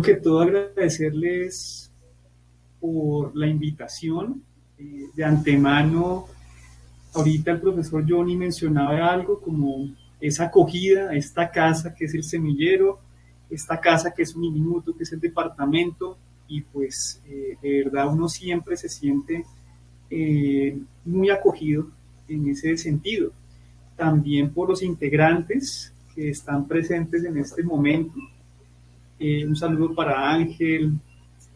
Que todo agradecerles por la invitación. De antemano, ahorita el profesor Johnny mencionaba algo como esa acogida, esta casa que es el semillero, esta casa que es un minuto, que es el departamento, y pues de verdad uno siempre se siente muy acogido en ese sentido. También por los integrantes que están presentes en este momento. Un saludo para Ángel,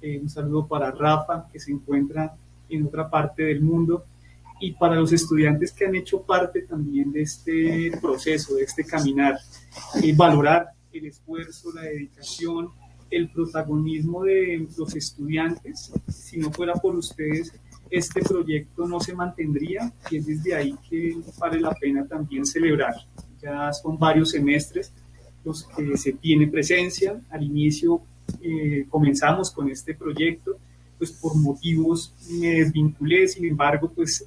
un saludo para Rafa, que se encuentra en otra parte del mundo, y para los estudiantes que han hecho parte también de este proceso, de este caminar, valorar el esfuerzo, la dedicación, el protagonismo de los estudiantes. Si no fuera por ustedes, este proyecto no se mantendría, y es desde ahí que vale la pena también celebrar. Ya son varios semestres los que se tiene presencia. Al inicio comenzamos con este proyecto, pues por motivos me desvinculé, sin embargo, pues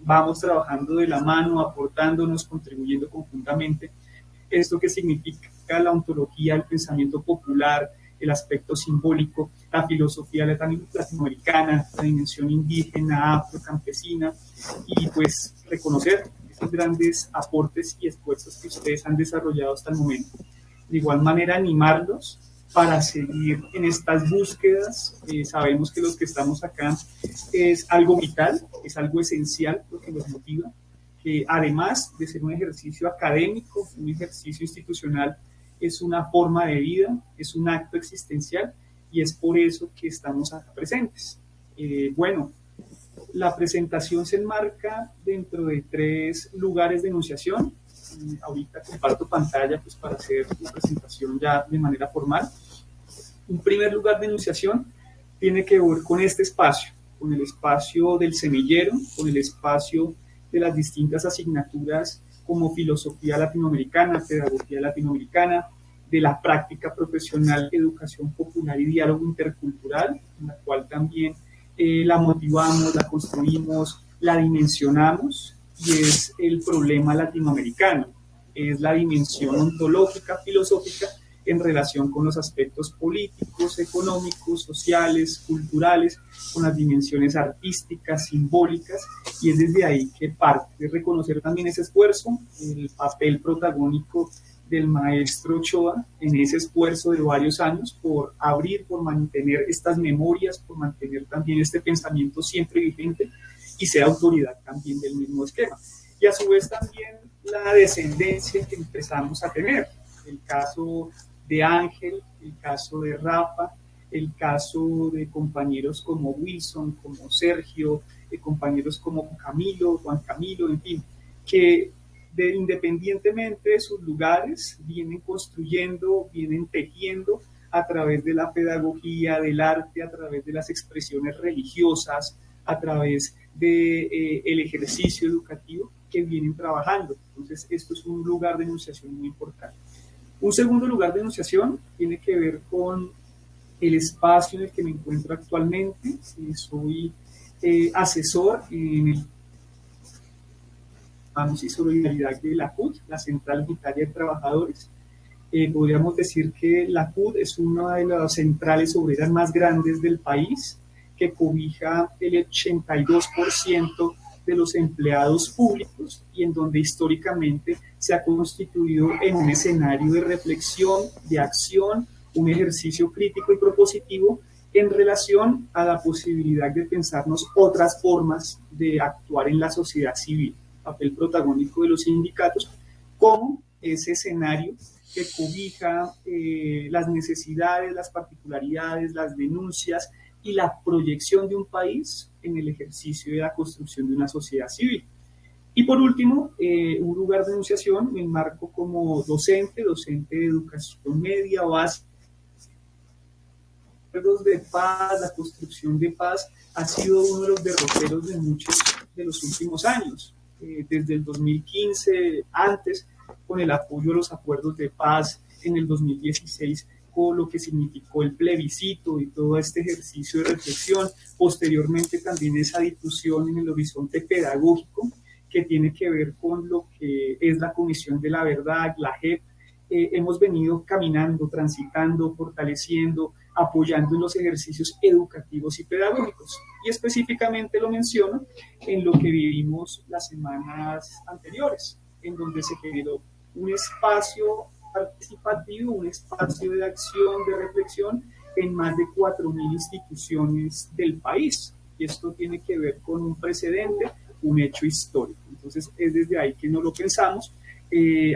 vamos trabajando de la mano, aportándonos, contribuyendo conjuntamente. Esto que significa la ontología, el pensamiento popular, el aspecto simbólico, la filosofía latinoamericana, la dimensión indígena, afrocampesina, y pues reconocer esos grandes aportes y esfuerzos que ustedes han desarrollado hasta el momento. De igual manera, animarlos para seguir en estas búsquedas. Sabemos que los que estamos acá es algo vital, es algo esencial, lo que nos motiva, que además de ser un ejercicio académico, un ejercicio institucional, es una forma de vida, es un acto existencial, y es por eso que estamos acá presentes. Bueno, la presentación se enmarca dentro de 3 lugares de enunciación. Ahorita comparto pantalla pues, para hacer la presentación ya de manera formal. Un primer lugar de enunciación tiene que ver con este espacio, con el espacio del semillero, con el espacio de las distintas asignaturas como filosofía latinoamericana, pedagogía latinoamericana, de la práctica profesional, educación popular y diálogo intercultural, en la cual también la motivamos, la construimos, la dimensionamos, y es el problema latinoamericano, es la dimensión ontológica, filosófica, en relación con los aspectos políticos, económicos, sociales, culturales, con las dimensiones artísticas, simbólicas, y es desde ahí que parte de reconocer también ese esfuerzo, el papel protagónico del maestro Ochoa en ese esfuerzo de varios años por abrir, por mantener estas memorias, por mantener también este pensamiento siempre vigente y ser autoridad también del mismo esquema. Y a su vez también la descendencia que empezamos a tener, el caso de Ángel, el caso de Rafa, el caso de compañeros como Wilson, como Sergio, compañeros como Camilo, Juan Camilo, en fin, que independientemente de sus lugares, vienen construyendo, vienen tejiendo a través de la pedagogía, del arte, a través de las expresiones religiosas, a través del ejercicio educativo que vienen trabajando. Entonces, esto es un lugar de enunciación muy importante. Un segundo lugar de enunciación tiene que ver con el espacio en el que me encuentro actualmente. Soy asesor en el Vamos y Solidaridad de la CUT, la Central Unitaria de Trabajadores. Podríamos decir que la CUT es una de las centrales obreras más grandes del país, que cobija el 82% de los empleados públicos, y en donde históricamente se ha constituido en un escenario de reflexión, de acción, un ejercicio crítico y propositivo en relación a la posibilidad de pensarnos otras formas de actuar en la sociedad civil, papel protagónico de los sindicatos como ese escenario que cobija las necesidades, las particularidades, las denuncias y la proyección de un país en el ejercicio de la construcción de una sociedad civil. Y por último, un lugar de enunciación, me enmarco como docente de educación media, básica, de paz, la construcción de paz ha sido uno de los derroteros de muchos de los últimos años. Desde el 2015, antes, con el apoyo a los acuerdos de paz, en el 2016, con lo que significó el plebiscito y todo este ejercicio de reflexión, posteriormente también esa difusión en el horizonte pedagógico que tiene que ver con lo que es la Comisión de la Verdad, la JEP, hemos venido caminando, transitando, fortaleciendo, apoyando en los ejercicios educativos y pedagógicos. Y específicamente lo menciono en lo que vivimos las semanas anteriores, en donde se generó un espacio participativo, un espacio de acción, de reflexión en más de 4.000 instituciones del país. Y esto tiene que ver con un precedente, un hecho histórico. Entonces es desde ahí que no lo pensamos.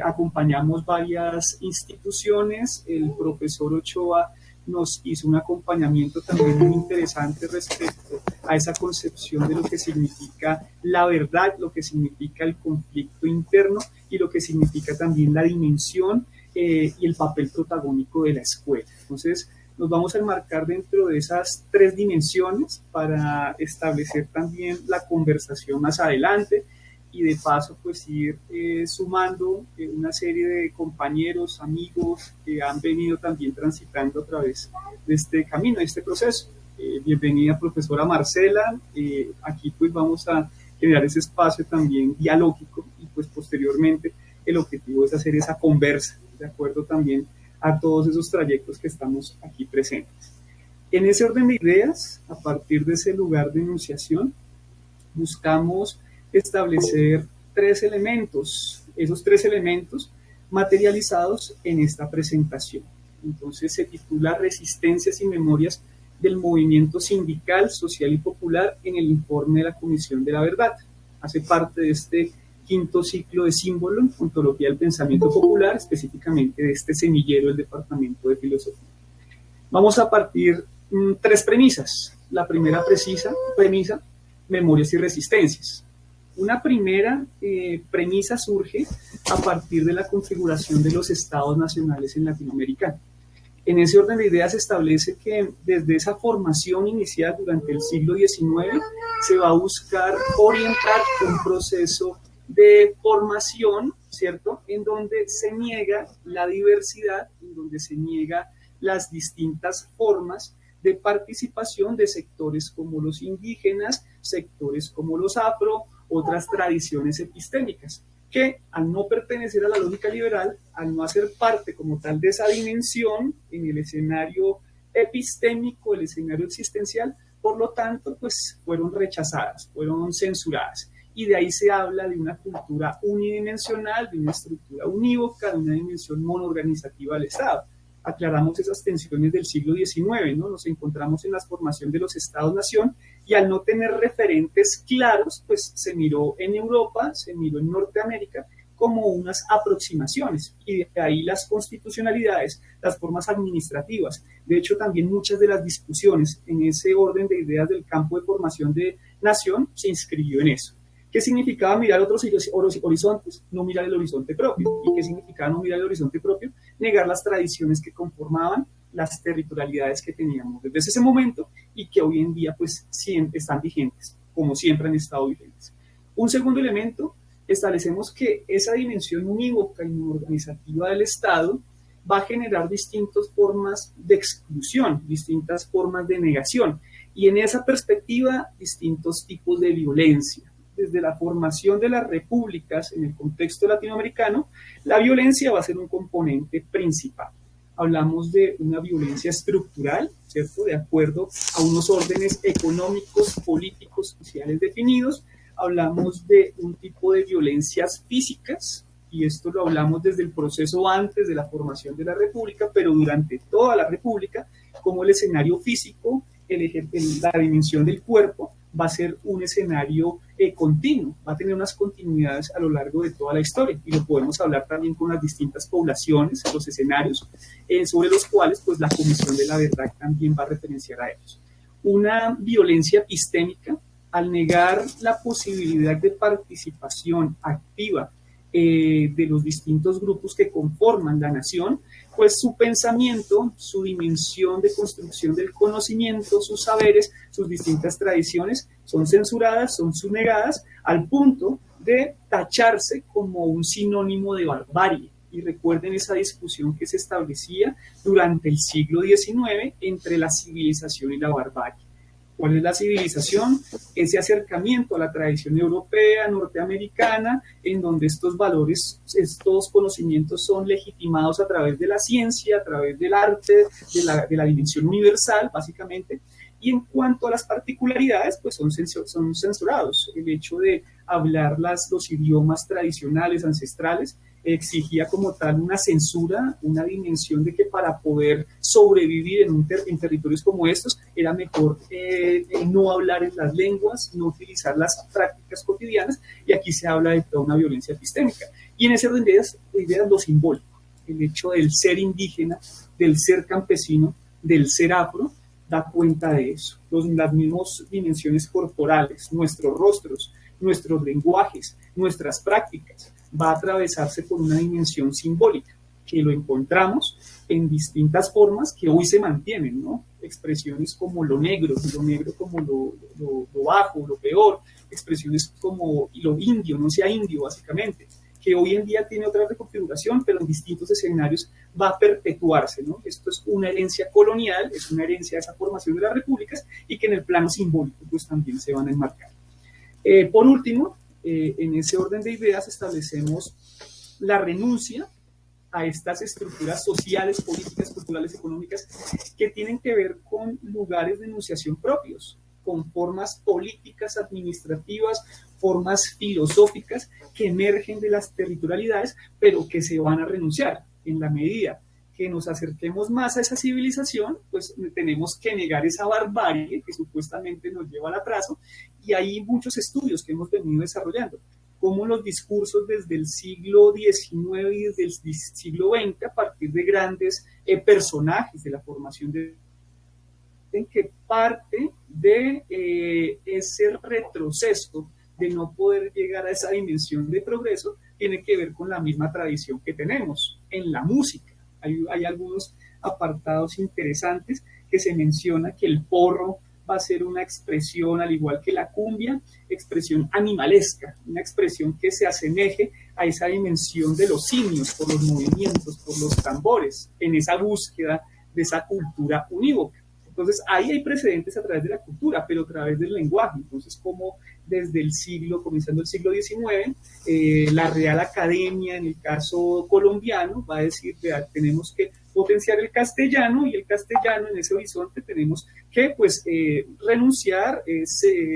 Acompañamos varias instituciones, el profesor Ochoa nos hizo un acompañamiento también muy interesante respecto a esa concepción de lo que significa la verdad, lo que significa el conflicto interno y lo que significa también la dimensión y el papel protagónico de la escuela. Entonces, nos vamos a enmarcar dentro de esas 3 dimensiones para establecer también la conversación más adelante y de paso pues ir sumando una serie de compañeros, amigos que han venido también transitando a través de este camino, de este proceso. Bienvenida profesora Marcela, aquí pues vamos a generar ese espacio también dialógico y pues posteriormente el objetivo es hacer esa conversa, de acuerdo también a todos esos trayectos que estamos aquí presentes. En ese orden de ideas, a partir de ese lugar de enunciación, buscamos establecer 3 elementos, esos 3 elementos materializados en esta presentación. Entonces se titula Resistencias y Memorias del Movimiento Sindical, Social y Popular en el informe de la Comisión de la Verdad. Hace parte de este 5º ciclo de símbolo en ontología del pensamiento popular, específicamente de este semillero del Departamento de Filosofía. Vamos a partir 3 premisas. La primera premisa, memorias y resistencias. Una primera premisa surge a partir de la configuración de los estados nacionales en Latinoamérica. En ese orden de ideas se establece que desde esa formación iniciada durante el siglo XIX se va a buscar orientar un proceso de formación, ¿cierto?, en donde se niega la diversidad, en donde se niega las distintas formas de participación de sectores como los indígenas, sectores como los afro, otras tradiciones epistémicas, que al no pertenecer a la lógica liberal, al no hacer parte como tal de esa dimensión en el escenario epistémico, el escenario existencial, por lo tanto, pues fueron rechazadas, fueron censuradas. Y de ahí se habla de una cultura unidimensional, de una estructura unívoca, de una dimensión monoorganizativa del Estado. Aclaramos esas tensiones del siglo XIX, ¿no? Nos encontramos en la formación de los Estados-nación y al no tener referentes claros, pues se miró en Europa, se miró en Norteamérica como unas aproximaciones y de ahí las constitucionalidades, las formas administrativas. De hecho, también muchas de las discusiones en ese orden de ideas del campo de formación de nación se inscribió en eso. ¿Qué significaba mirar otros horizontes? No mirar el horizonte propio. ¿Y qué significaba no mirar el horizonte propio? Negar las tradiciones que conformaban las territorialidades que teníamos desde ese momento y que hoy en día pues siempre están vigentes, como siempre han estado vigentes. Un segundo elemento, establecemos que esa dimensión unívoca y organizativa del Estado va a generar distintas formas de exclusión, distintas formas de negación y en esa perspectiva distintos tipos de violencia. Desde la formación de las repúblicas en el contexto latinoamericano, la violencia va a ser un componente principal. Hablamos de una violencia estructural, ¿cierto?, de acuerdo a unos órdenes económicos, políticos, sociales definidos. Hablamos de un tipo de violencias físicas, y esto lo hablamos desde el proceso antes de la formación de la república, pero durante toda la república, como el escenario físico, la dimensión del cuerpo, va a ser un escenario continuo, va a tener unas continuidades a lo largo de toda la historia y lo podemos hablar también con las distintas poblaciones, los escenarios sobre los cuales pues la Comisión de la Verdad también va a referenciar a ellos. Una violencia epistémica al negar la posibilidad de participación activa de los distintos grupos que conforman la nación, pues su pensamiento, su dimensión de construcción del conocimiento, sus saberes, sus distintas tradiciones son censuradas, son subnegadas al punto de tacharse como un sinónimo de barbarie. Y recuerden esa discusión que se establecía durante el siglo XIX entre la civilización y la barbarie. ¿Cuál es la civilización? Ese acercamiento a la tradición europea, norteamericana, en donde estos valores, estos conocimientos son legitimados a través de la ciencia, a través del arte, de la dimensión universal, básicamente. Y en cuanto a las particularidades, pues son censurados. El hecho de hablar los idiomas tradicionales, ancestrales, exigía como tal una censura, una dimensión de que para poder sobrevivir en territorios como estos era mejor no hablar en las lenguas, no utilizar las prácticas cotidianas, y aquí se habla de toda una violencia epistémica. Y en ese orden de ideas lo simbólico, el hecho del ser indígena, del ser campesino, del ser afro, da cuenta de eso. Las mismas dimensiones corporales, nuestros rostros, nuestros lenguajes, nuestras prácticas, va a atravesarse por una dimensión simbólica, que lo encontramos en distintas formas que hoy se mantienen, ¿no? Expresiones como lo negro como lo bajo, lo peor, expresiones como lo indio, no sea indio, básicamente, que hoy en día tiene otra reconfiguración, pero en distintos escenarios va a perpetuarse, ¿no? Esto es una herencia colonial, es una herencia de esa formación de las repúblicas y que en el plano simbólico pues también se van a enmarcar. Por último, en ese orden de ideas establecemos la renuncia a estas estructuras sociales, políticas, culturales, económicas, que tienen que ver con lugares de enunciación propios, con formas políticas, administrativas, formas filosóficas que emergen de las territorialidades, pero que se van a renunciar en la medida que nos acerquemos más a esa civilización, pues tenemos que negar esa barbarie que supuestamente nos lleva al atraso, y hay muchos estudios que hemos venido desarrollando, como los discursos desde el siglo XIX y desde el siglo XX, a partir de grandes personajes de la formación en que parte de ese retroceso de no poder llegar a esa dimensión de progreso tiene que ver con la misma tradición que tenemos en la música. Hay algunos apartados interesantes que se menciona que el porro va a ser una expresión, al igual que la cumbia, expresión animalesca, una expresión que se asemeje a esa dimensión de los simios, por los movimientos, por los tambores, en esa búsqueda de esa cultura unívoca. Entonces, ahí hay precedentes a través de la cultura, pero a través del lenguaje. Entonces, como desde el comenzando el siglo XIX, la Real Academia, en el caso colombiano, va a decir que tenemos que potenciar el castellano, y el castellano en ese horizonte tenemos que pues renunciar,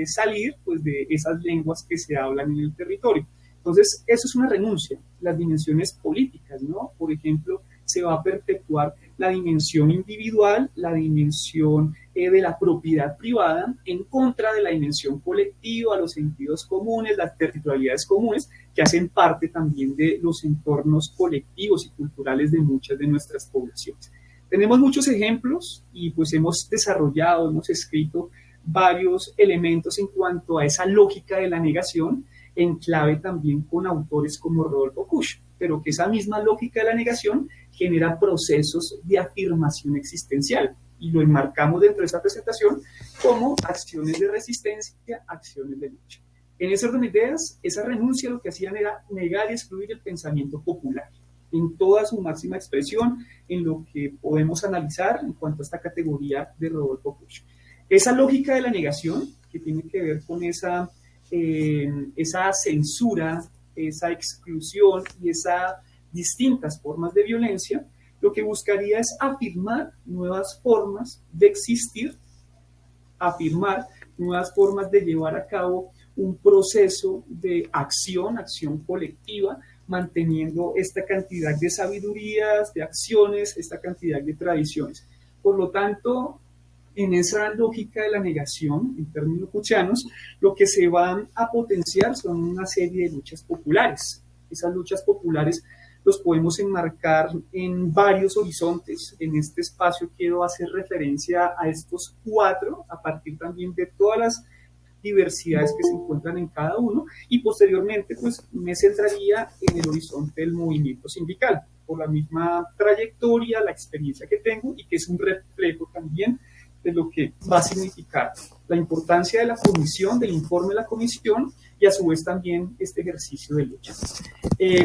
salir pues de esas lenguas que se hablan en el territorio. Entonces, eso es una renuncia, las dimensiones políticas, ¿no? Por ejemplo, se va a perpetuar la dimensión individual, la dimensión de la propiedad privada, en contra de la dimensión colectiva, los sentidos comunes, las territorialidades comunes, que hacen parte también de los entornos colectivos y culturales de muchas de nuestras poblaciones. Tenemos muchos ejemplos y pues hemos desarrollado, hemos escrito varios elementos en cuanto a esa lógica de la negación, en clave también con autores como Rodolfo Kusch, pero que esa misma lógica de la negación genera procesos de afirmación existencial, y lo enmarcamos dentro de esa presentación como acciones de resistencia, acciones de lucha. En ese orden de ideas, esa renuncia lo que hacían era negar y excluir el pensamiento popular en toda su máxima expresión, en lo que podemos analizar en cuanto a esta categoría de Rodolfo Kusch. Esa lógica de la negación, que tiene que ver con esa censura, esa exclusión y esas distintas formas de violencia, lo que buscaría es afirmar nuevas formas de existir, afirmar nuevas formas de llevar a cabo un proceso de acción colectiva, manteniendo esta cantidad de sabidurías, de acciones, esta cantidad de tradiciones. Por lo tanto, en esa lógica de la negación, en términos kuchianos, lo que se van a potenciar son una serie de luchas populares. Esas luchas populares los podemos enmarcar en varios horizontes. En este espacio quiero hacer referencia a estos 4, a partir también de todas las diversidades que se encuentran en cada uno, y posteriormente pues me centraría en el horizonte del movimiento sindical, por la misma trayectoria, la experiencia que tengo, y que es un reflejo también de lo que va a significar la importancia de la comisión, del informe de la comisión, y a su vez también este ejercicio de lucha.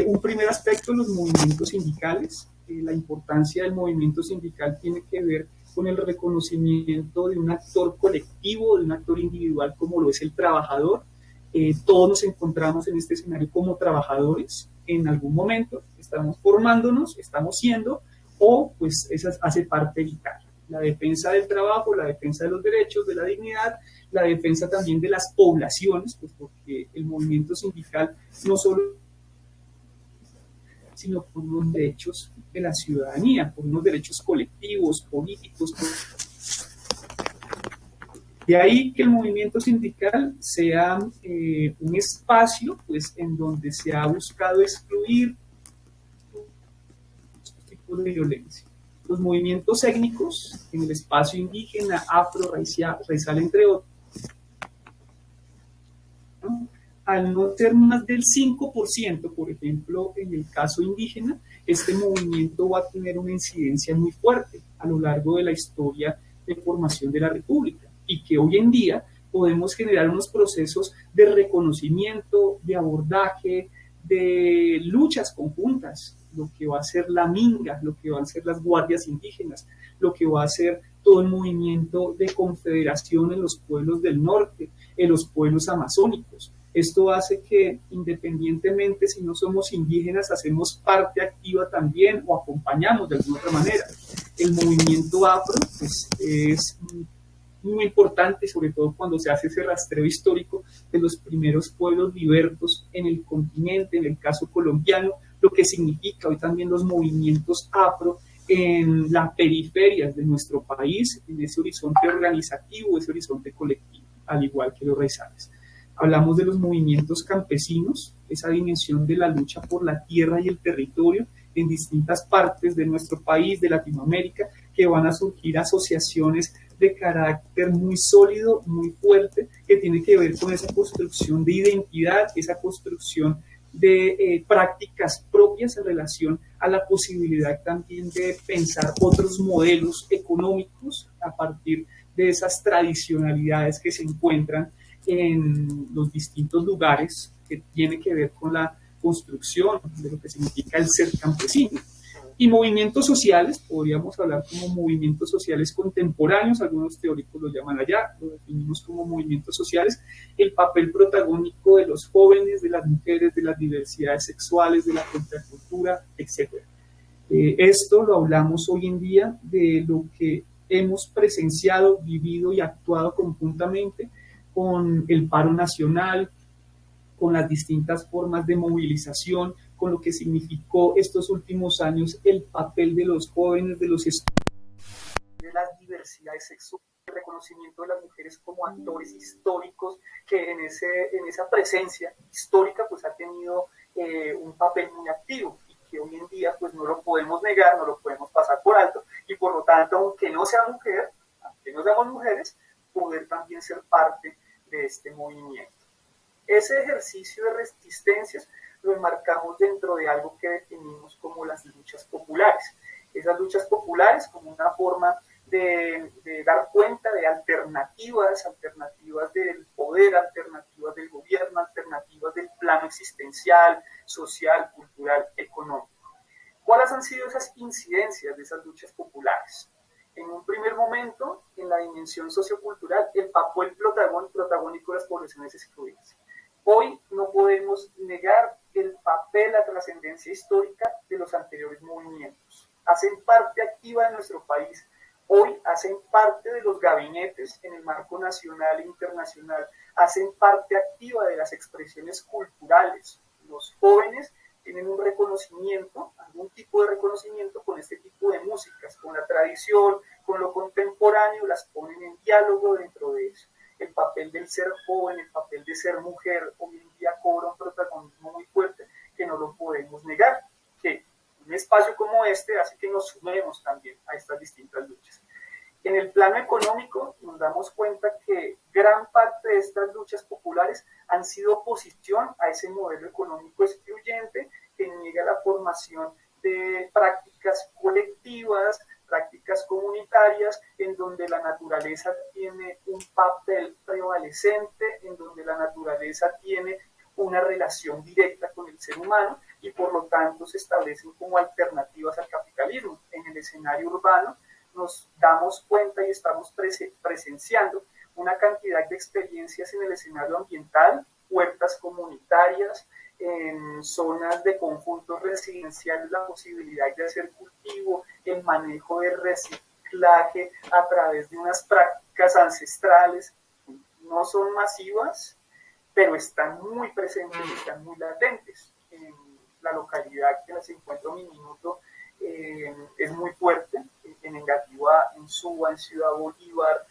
Un primer aspecto, los movimientos sindicales. La importancia del movimiento sindical tiene que ver con el reconocimiento de un actor colectivo, de un actor individual como lo es el trabajador. Todos nos encontramos en este escenario como trabajadores en algún momento, estamos formándonos, estamos siendo, o pues esa hace parte vital. La defensa del trabajo, la defensa de los derechos, de la dignidad, la defensa también de las poblaciones, pues porque el movimiento sindical no solo sino por unos derechos de la ciudadanía, por unos derechos colectivos, políticos. De ahí que el movimiento sindical sea un espacio pues, en donde se ha buscado excluir tipos de violencia. Los movimientos étnicos en el espacio indígena, afro, raizal, entre otros, ¿no? Al no ser más del 5%, por ejemplo, en el caso indígena, este movimiento va a tener una incidencia muy fuerte a lo largo de la historia de formación de la República y que hoy en día podemos generar unos procesos de reconocimiento, de abordaje, de luchas conjuntas, lo que va a ser la Minga, lo que van a ser las guardias indígenas, lo que va a ser todo el movimiento de confederación en los pueblos del norte, en los pueblos amazónicos. Esto hace que independientemente si no somos indígenas, hacemos parte activa también o acompañamos de alguna otra manera. El movimiento afro pues, es muy importante, sobre todo cuando se hace ese rastreo histórico de los primeros pueblos libertos en el continente, en el caso colombiano, lo que significa hoy también los movimientos afro en las periferias de nuestro país, en ese horizonte organizativo, ese horizonte colectivo, al igual que los raizales. Hablamos de los movimientos campesinos, esa dimensión de la lucha por la tierra y el territorio en distintas partes de nuestro país, de Latinoamérica, que van a surgir asociaciones de carácter muy sólido, muy fuerte, que tiene que ver con esa construcción de identidad, esa construcción de prácticas propias en relación a la posibilidad también de pensar otros modelos económicos a partir de esas tradicionalidades que se encuentran en los distintos lugares que tiene que ver con la construcción de lo que significa el ser campesino. Y movimientos sociales, podríamos hablar como movimientos sociales contemporáneos, algunos teóricos lo llaman allá, lo definimos como movimientos sociales, el papel protagónico de los jóvenes, de las mujeres, de las diversidades sexuales, de la contracultura, etc. Esto lo hablamos hoy en día de lo que hemos presenciado, vivido y actuado conjuntamente con el paro nacional, con las distintas formas de movilización, con lo que significó estos últimos años el papel de los jóvenes, de los estudiantes, de las diversidades sexuales, el reconocimiento de las mujeres como actores históricos que en esa presencia histórica pues ha tenido un papel muy activo y que hoy en día pues no lo podemos negar, no lo podemos pasar por alto y por lo tanto aunque no sea mujer, aunque no seamos mujeres, poder también ser parte de este movimiento. Ese ejercicio de resistencias lo enmarcamos dentro de algo que definimos como las luchas populares. Esas luchas populares como una forma de dar cuenta de alternativas del poder, alternativas del gobierno, alternativas del plano existencial, social, cultural, económico. ¿Cuáles han sido esas incidencias de esas luchas populares? En un primer momento, en la dimensión sociocultural, el papel protagónico de las poblaciones excluidas. Hoy no podemos negar el papel, la trascendencia histórica de los anteriores movimientos. Hacen parte activa de nuestro país. Hoy hacen parte de los gabinetes en el marco nacional e internacional. Hacen parte activa de las expresiones culturales. Los jóvenes tienen un reconocimiento, algún tipo de reconocimiento con este tipo de músicas, con la tradición, con lo contemporáneo, las ponen en diálogo dentro de eso. El papel del ser joven, el papel de ser mujer, hoy en día cobra un protagonismo muy fuerte que no lo podemos negar, que un espacio como este hace que nos sumemos también a estas distintas luchas. En el plano económico nos damos cuenta que gran parte de estas luchas populares han sido oposición a ese modelo económico excluyente que niega la formación de prácticas colectivas, prácticas comunitarias, en donde la naturaleza tiene un papel prevalecente, en donde la naturaleza tiene una relación directa con el ser humano y por lo tanto se establecen como alternativas al capitalismo. En el escenario urbano nos damos cuenta y estamos presenciando una cantidad de experiencias en el escenario ambiental, huertas comunitarias, en zonas de conjuntos residenciales, la posibilidad de hacer cultivo, el manejo de reciclaje a través de unas prácticas ancestrales. No son masivas, pero están muy presentes y están muy latentes. En la localidad que se encuentra mi minuto es muy fuerte, en Engativá, en Suba, en Ciudad Bolívar,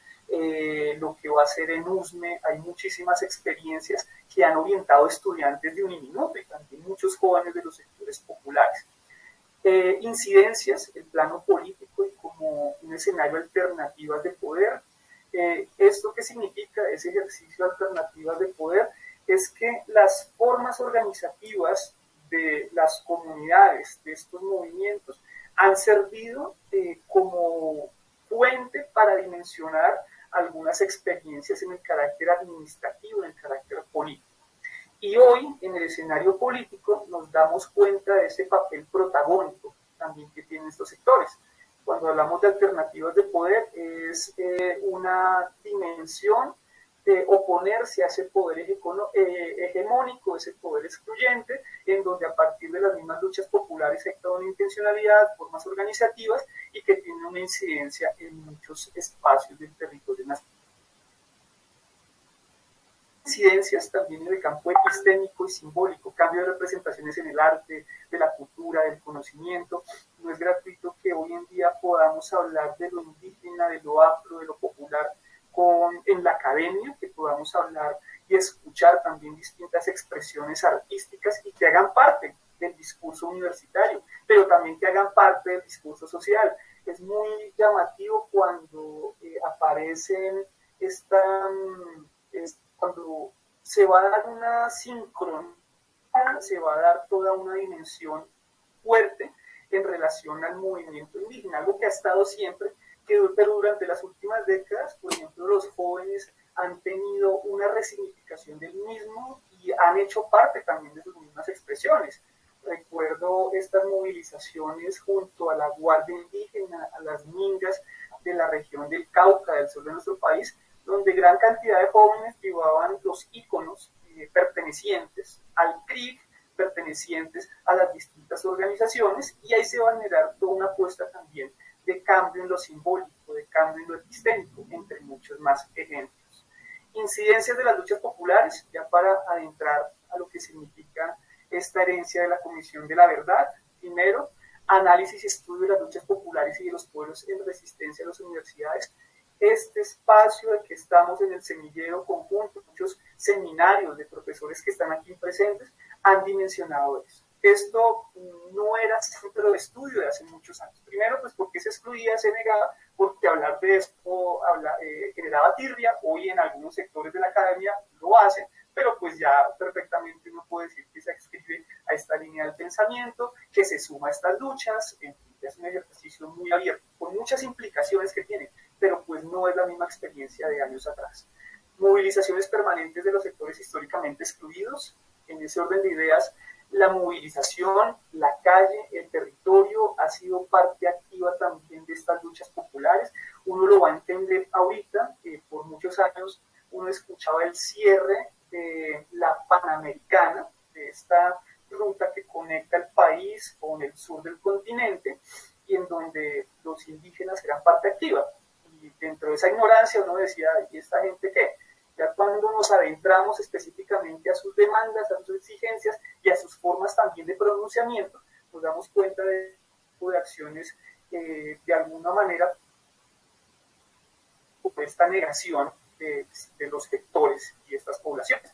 lo que va a ser en Usme, hay muchísimas experiencias que han orientado estudiantes de Uniminuto y también muchos jóvenes de los sectores populares. Incidencias, el plano político y como un escenario alternativas de poder. ¿Esto qué significa? Ese ejercicio de alternativas de poder es que las formas organizativas de las comunidades, de estos movimientos, han servido como fuente para dimensionar algunas experiencias en el carácter administrativo, en el carácter político. Y hoy, en el escenario político, nos damos cuenta de ese papel protagónico también que tienen estos sectores. Cuando hablamos de alternativas de poder, es una dimensión de oponerse a ese poder hegemónico, ese poder excluyente, en donde a partir de las mismas luchas populares hay toda una intencionalidad, formas organizativas y que tiene una incidencia en muchos espacios del territorio nacional. Incidencias también en el campo epistémico y simbólico, cambio de representaciones en el arte, de la cultura, del conocimiento. No es gratuito que hoy en día podamos hablar de lo indígena, de lo afro, de lo popular en la academia, que podamos hablar y escuchar también distintas expresiones artísticas y que hagan parte del discurso universitario, pero también que hagan parte del discurso social. Es muy llamativo cuando aparecen cuando se va a dar una sincronía, se va a dar toda una dimensión fuerte en relación al movimiento indígena, algo que ha estado siempre, pero durante las últimas décadas, por ejemplo, los jóvenes han tenido una resignificación del mismo y han hecho parte también de sus mismas expresiones. Recuerdo estas movilizaciones junto a la Guardia Indígena, a las mingas de la región del Cauca, del sur de nuestro país, donde gran cantidad de jóvenes llevaban los íconos pertenecientes al CRIC, pertenecientes a las distintas organizaciones, y ahí se va a generar toda una apuesta también de cambio en lo simbólico, de cambio en lo epistémico, entre muchos más ejemplos. Incidencias de las luchas populares, ya para adentrar a lo que significa esta herencia de la Comisión de la Verdad. Primero, análisis y estudio de las luchas populares y de los pueblos en resistencia a las universidades. Este espacio de que estamos en el semillero conjunto, muchos seminarios de profesores que están aquí presentes, han dimensionado eso. Esto no era centro de estudio de hace muchos años. Primero, pues porque se excluía, se negaba, porque hablar de esto generaba tirria. Hoy en algunos sectores de la academia lo hacen, pero pues ya perfectamente uno puede decir que se adscribe a esta línea del pensamiento, que se suma a estas luchas. Es un ejercicio muy abierto, con muchas implicaciones que tiene, pero pues no es la misma experiencia de años atrás. Movilizaciones permanentes de los sectores históricamente excluidos. En ese orden de ideas, la movilización, la calle, el territorio ha sido parte activa también de estas luchas populares. Uno lo va a entender ahorita, por muchos años uno escuchaba el cierre de la Panamericana, de esta ruta que conecta el país con el sur del continente, y en donde los indígenas eran parte activa. Y dentro de esa ignorancia uno decía, ¿y esta gente qué? Ya cuando nos adentramos específicamente a sus demandas, a sus exigencias y a sus formas también de pronunciamiento, nos damos cuenta de acciones de alguna manera, esta negación de los sectores y estas poblaciones.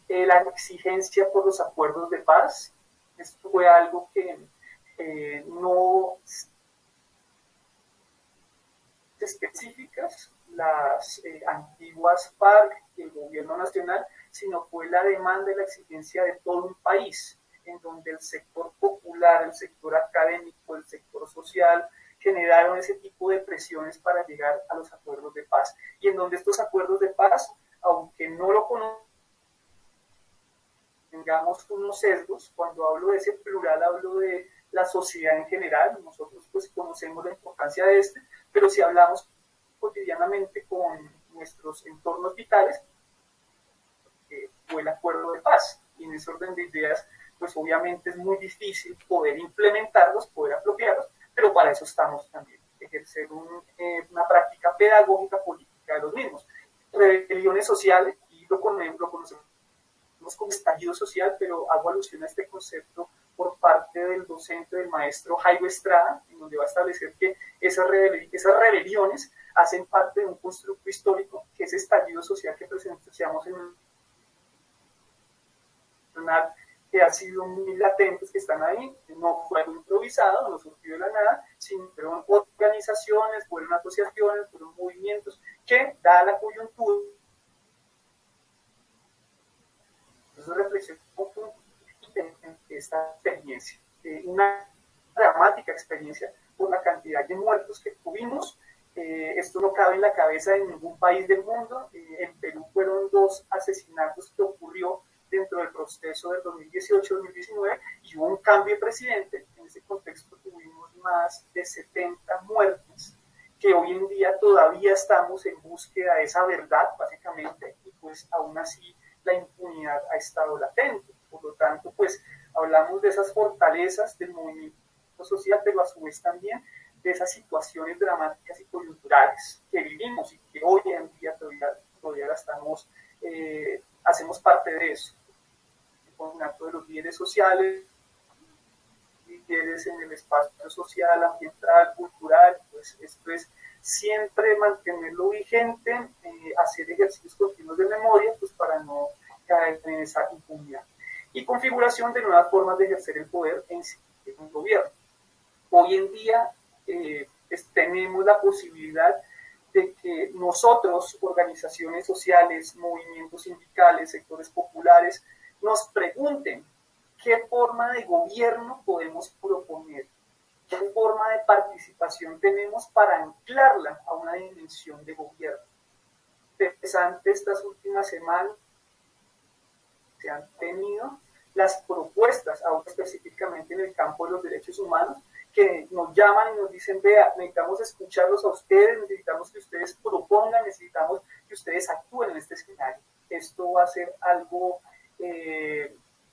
La exigencia por los acuerdos de paz, esto fue algo que no específicas, las antiguas FARC y el gobierno nacional, sino fue la demanda y la exigencia de todo un país, en donde el sector popular, el sector académico, el sector social, generaron ese tipo de presiones para llegar a los acuerdos de paz. Y en donde estos acuerdos de paz, aunque no lo conozcan, tengamos unos sesgos, cuando hablo de ese plural, hablo de la sociedad en general. Nosotros pues conocemos la importancia de este, pero si hablamos cotidianamente con nuestros entornos vitales, fue el acuerdo de paz. Y en ese orden de ideas, pues obviamente es muy difícil poder implementarlos, poder apropiarlos, pero para eso estamos también, ejercer una práctica pedagógica política de los mismos. Rebeliones sociales, y lo conocemos como estallido social, pero hago alusión a este concepto por parte del docente, del maestro Jairo Estrada, en donde va a establecer que esas rebeliones hacen parte de un constructo histórico, que es estallido social que presenciamos en que han sido muy latentes, que están ahí, no fue algo improvisado, no surgió de la nada, sino fueron organizaciones, fueron asociaciones, fueron movimientos que, dada la coyuntura, entonces reflexión en esta experiencia, una dramática experiencia por la cantidad de muertos que tuvimos. Esto no cabe en la cabeza de ningún país del mundo. En Perú fueron 2 asesinatos que ocurrió dentro del proceso del 2018-2019 y hubo un cambio de presidente. En ese contexto tuvimos más de 70 muertes que hoy en día todavía estamos en búsqueda de esa verdad, básicamente, y pues aún así la impunidad ha estado latente. Por lo tanto, pues hablamos de esas fortalezas del movimiento social, pero a su vez también de esas situaciones dramáticas y coyunturales que vivimos y que hoy en día todavía estamos, hacemos parte de eso. El contacto de los líderes sociales, líderes en el espacio social, ambiental, cultural, pues esto es siempre mantenerlo vigente, hacer ejercicios continuos de memoria, pues para no caer en esa impunidad. Y configuración de nuevas formas de ejercer el poder en un gobierno. Hoy en día tenemos la posibilidad de que nosotros, organizaciones sociales, movimientos sindicales, sectores populares, nos pregunten qué forma de gobierno podemos proponer, qué forma de participación tenemos para anclarla a una dimensión de gobierno. Interesante estas últimas semanas se han tenido las propuestas, ahora específicamente en el campo de los derechos humanos, que nos llaman y nos dicen, vea, necesitamos escucharlos a ustedes, necesitamos que ustedes propongan, necesitamos que ustedes actúen en este escenario. Esto va a ser algo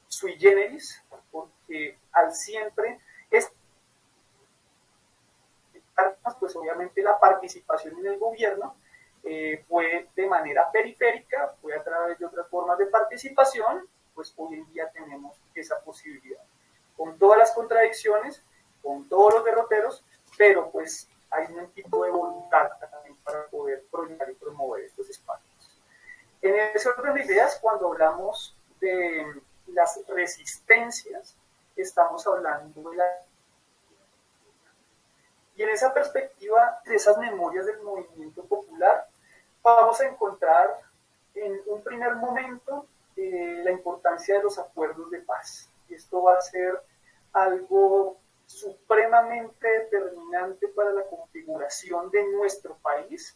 sui generis, porque al siempre es, pues obviamente la participación en el gobierno fue de manera periférica, fue a través de otras formas de participación, pues hoy en día tenemos esa posibilidad. Con todas las contradicciones, con todos los derroteros, pero pues hay un tipo de voluntad también para poder proyectar y promover estos espacios. En ese orden de ideas, cuando hablamos de las resistencias, estamos hablando de la... Y en esa perspectiva de esas memorias del movimiento popular, vamos a encontrar en un primer momento la importancia de los acuerdos de paz. Y esto va a ser algo supremamente determinante para la configuración de nuestro país,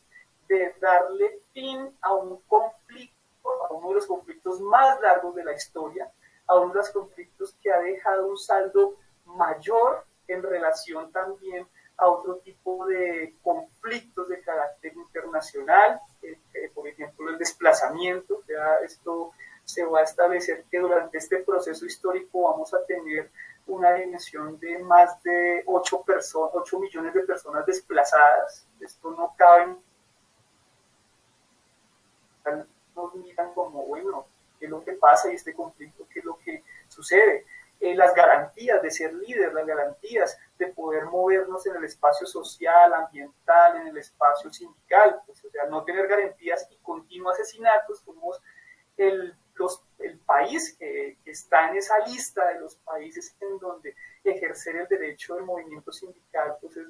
de darle fin a un conflicto, a uno de los conflictos más largos de la historia, a uno de los conflictos que ha dejado un saldo mayor en relación también a otro tipo de conflictos de carácter internacional, por ejemplo el desplazamiento. Ya esto se va a establecer que durante este proceso histórico vamos a tener una dimensión de más de 8 millones de personas desplazadas. Esto no cabe, nos miran como, bueno, ¿qué es lo que pasa y este conflicto, qué es lo que sucede? Las garantías de ser líder, las garantías de poder movernos en el espacio social, ambiental, en el espacio sindical, pues, o sea, no tener garantías y continuos asesinatos. Somos el país que está en esa lista de los países en donde ejercer el derecho del movimiento sindical pues es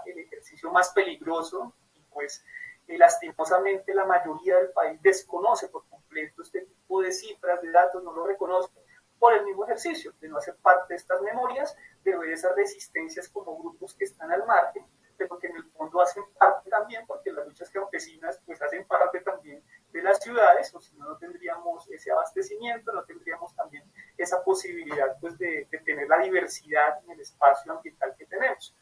el ejercicio más peligroso, y pues lastimosamente la mayoría del país desconoce por completo este tipo de cifras, de datos, no lo reconoce por el mismo ejercicio de no hacer parte de estas memorias, de ver esas resistencias como grupos que están al margen, pero que en el fondo hacen parte también, porque las luchas campesinas pues hacen parte también de las ciudades, o si no, no tendríamos ese abastecimiento, no tendríamos también esa posibilidad pues, de tener la diversidad en el espacio ambiental que tenemos.